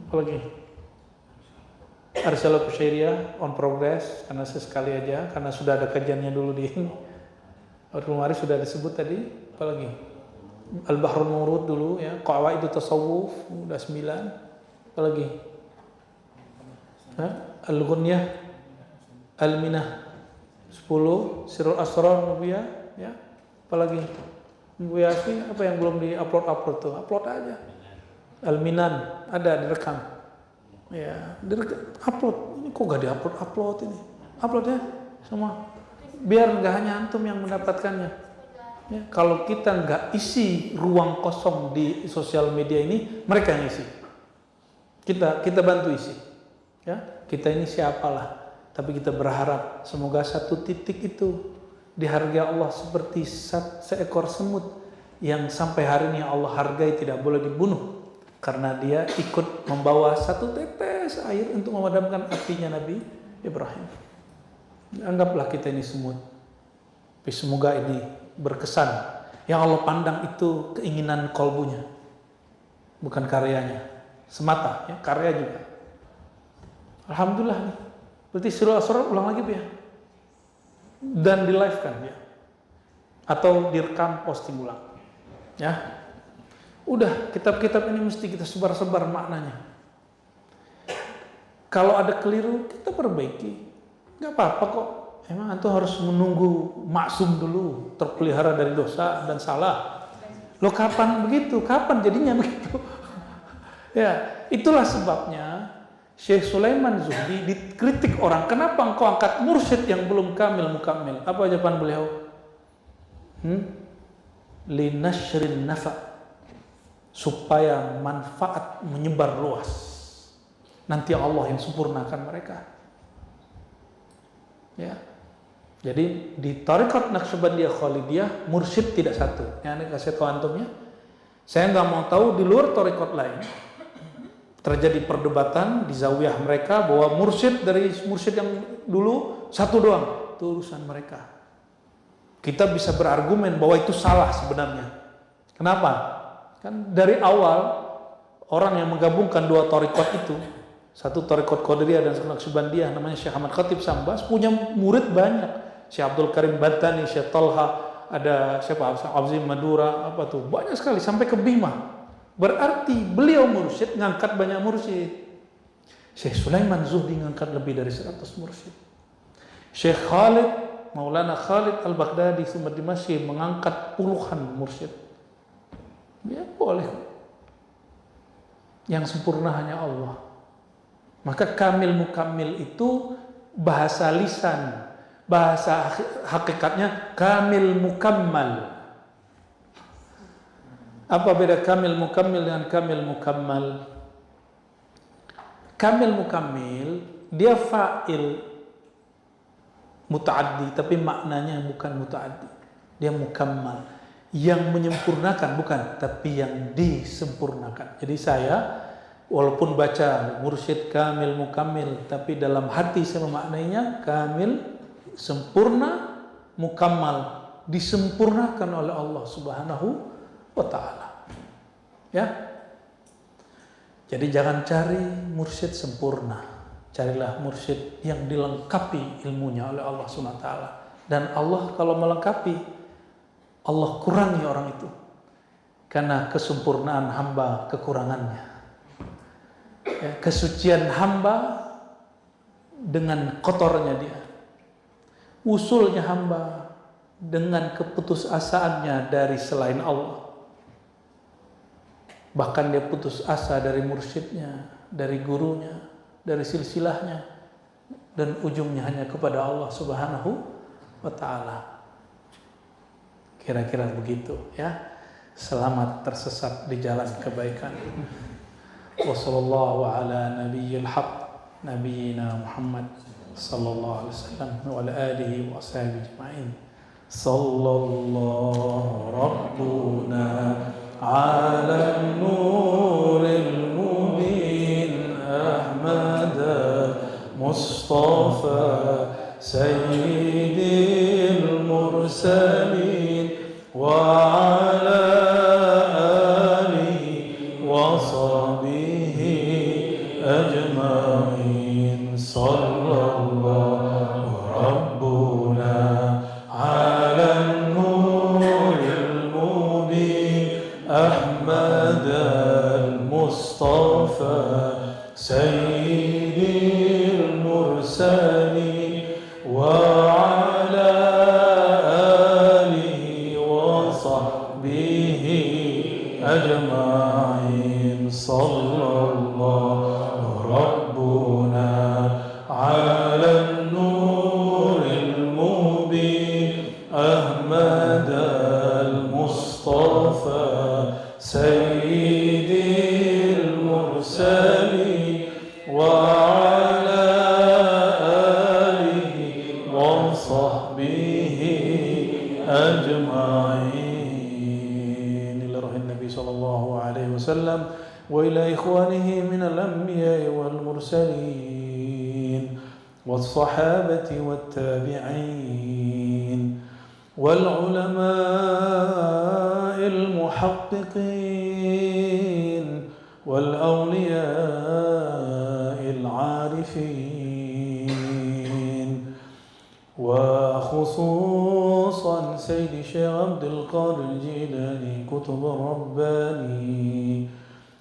S1: Apa lagi? Arsalah Kusyairiyah on progress, karena sesekali aja, karena sudah ada kajiannya dulu di ini. Fathul Mari sudah disebut tadi, apalagi Al-Bahrul Murud dulu ya, Qawaidut Tasawuf udah 9, apalagi Al-Ghunyah, Al-Minah 10, Sirrul Asrar Nubiyah ya, apalagi Nubiyah apa yang belum di-upload tuh, upload aja. Al-Minan ada direkam. Ya, upload. Ini kok gak di-upload ini? Upload ya semua. Biar nggak hanya antum yang mendapatkannya. Ya, kalau kita nggak isi ruang kosong di sosial media ini, mereka yang isi. Kita bantu isi. Ya, kita ini siapalah. Tapi kita berharap semoga satu titik itu dihargai Allah seperti seekor semut yang sampai hari ini Allah hargai, tidak boleh dibunuh. Karena dia ikut membawa satu tetes air untuk memadamkan apinya Nabi Ibrahim. Anggaplah kita ini semut. Tapi semoga ini berkesan. Yang Allah pandang itu keinginan kolbunya, bukan karyanya semata, ya, karya juga. Alhamdulillah nih. Berarti Sirrul Asrar ulang lagi ya. Dan di live kan ya. Atau direkam posting ulang. Ya. Udah, kitab-kitab ini mesti kita sebar-sebar maknanya. Kalau ada keliru, kita perbaiki. Gak apa-apa kok. Emang antum harus menunggu maksum dulu, terpelihara dari dosa dan salah. Loh kapan begitu? Kapan jadinya begitu? Ya, itulah sebabnya Syekh Sulaiman Zuhdi dikritik orang. Kenapa engkau angkat mursyid yang belum kamil mukammil? Apa jawaban beliau? Linashrin nafa', supaya manfaat menyebar luas. Nanti Allah yang sempurnakan mereka. Ya. Jadi di Thariqat Naqsyabandiyah Khalidiyah mursyid tidak satu. Ini kasih tahu antumnya. Saya nggak mau tahu di luar thariqat lain terjadi perdebatan di zawiyah mereka bahwa mursyid dari mursyid yang dulu satu doang. Itu urusan mereka. Kita bisa berargumen bahwa itu salah sebenarnya. Kenapa? Kan dari awal orang yang menggabungkan dua thariqat itu, satu thariqat Qadiriyah dan satu Naqsyabandiyah, namanya Syekh Ahmad Khatib Sambas, punya murid banyak. Syekh Abdul Karim Batani, Syekh Talha, ada siapa? Azim Madura, apa tuh? Banyak sekali sampai ke Bima. Berarti beliau mursyid ngangkat banyak mursyid. Syekh Sulaiman Zuhdi ngangkat lebih dari 100 mursyid. Syekh Khalid, Maulana Khalid Al-Baghdadi Sumad Dimashq mengangkat puluhan mursyid. Ya boleh. Yang sempurna hanya Allah. Maka kamil mukammil itu bahasa lisan, bahasa hakikatnya kamil mukammal. Apa beda kamil mukammil dengan kamil mukammal? Kamil mukammil dia fa'il muta'addi, tapi maknanya bukan muta'addi. Dia mukammal, yang menyempurnakan, bukan, tapi yang disempurnakan. Jadi saya walaupun baca mursyid kamil mukammil, tapi dalam hati saya memaknainya kamil, sempurna, mukammal, disempurnakan oleh Allah Subhanahu wa ta'ala. Ya. Jadi jangan cari mursyid sempurna. Carilah mursyid yang dilengkapi ilmunya oleh Allah Subhanahu wa ta'ala. Dan Allah kalau melengkapi, Allah kurangi orang itu. Karena kesempurnaan hamba kekurangannya. Ya, kesucian hamba dengan kotornya dia. Usulnya hamba dengan keputusasaannya dari selain Allah. Bahkan dia putus asa dari mursyidnya, dari gurunya, dari silsilahnya, dan ujungnya hanya kepada Allah Subhanahu wa ta'ala. Kira-kira begitu ya. Selamat tersesat di jalan kebaikan. Wassallallahu ala nabiyyil haq nabiyyina Muhammad sallallahu alaihi wasallam wa ala alihi wa ashabihi ajma'in. Sallallahu rabbuna ala nuril mubin Ahmad Mustafa sayyidil mursalin wa ala alihi wa sahbihi ajma'in. Sallallahu rabbuna ala سيد المرسلين وعلى آله وصحبه أجمعين صلى الله ربنا على النور المبين أحمد المصطفى سيد المرسلين وعلى آله وصحبه أجمعين إلى روح النبي صلى الله عليه وسلم وإلى إخوانه من الأنبياء والمرسلين والصحابة والتابعين والعلماء المحققين والأولياء العارفين وخصوصا سيد الشيخ عبد القادر الجيلاني كتب الرباني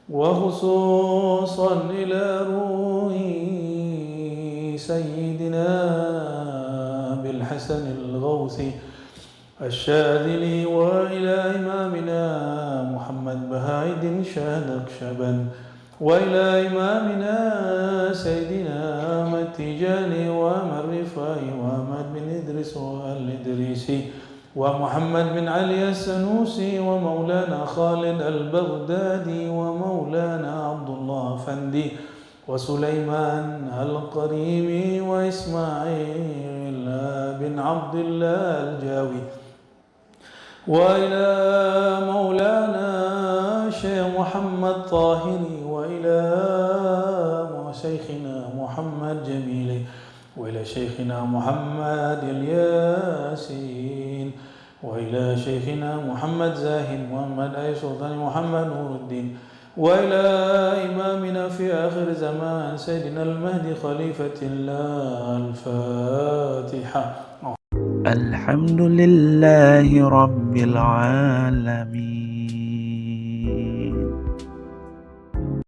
S1: وخصوصا إلى روح سيدنا بالحسن الغوثي الشاذلي وإلى إمامنا محمد بهاء شاهدك شبا وإلى إمامنا سيدنا أحمد تيجاني وأحمد رفاعي وأحمد بن إدريس الإدريسي ومحمد بن علي السنوسي ومولانا خالد البغدادي ومولانا عبد الله فندي وسليمان القريمي وإسماعيل بن عبد الله الجاوي وإلى مولانا شيخ محمد طاهري وإلى شيخنا محمد جميلي وإلى شيخنا محمد الياسين وإلى شيخنا محمد زاهد محمد أي سلطان محمد نور الدين وإلى إمامنا في آخر زمان سيدنا المهدي خليفة الله الفاتحة.
S3: الحمد لله رب العالمين.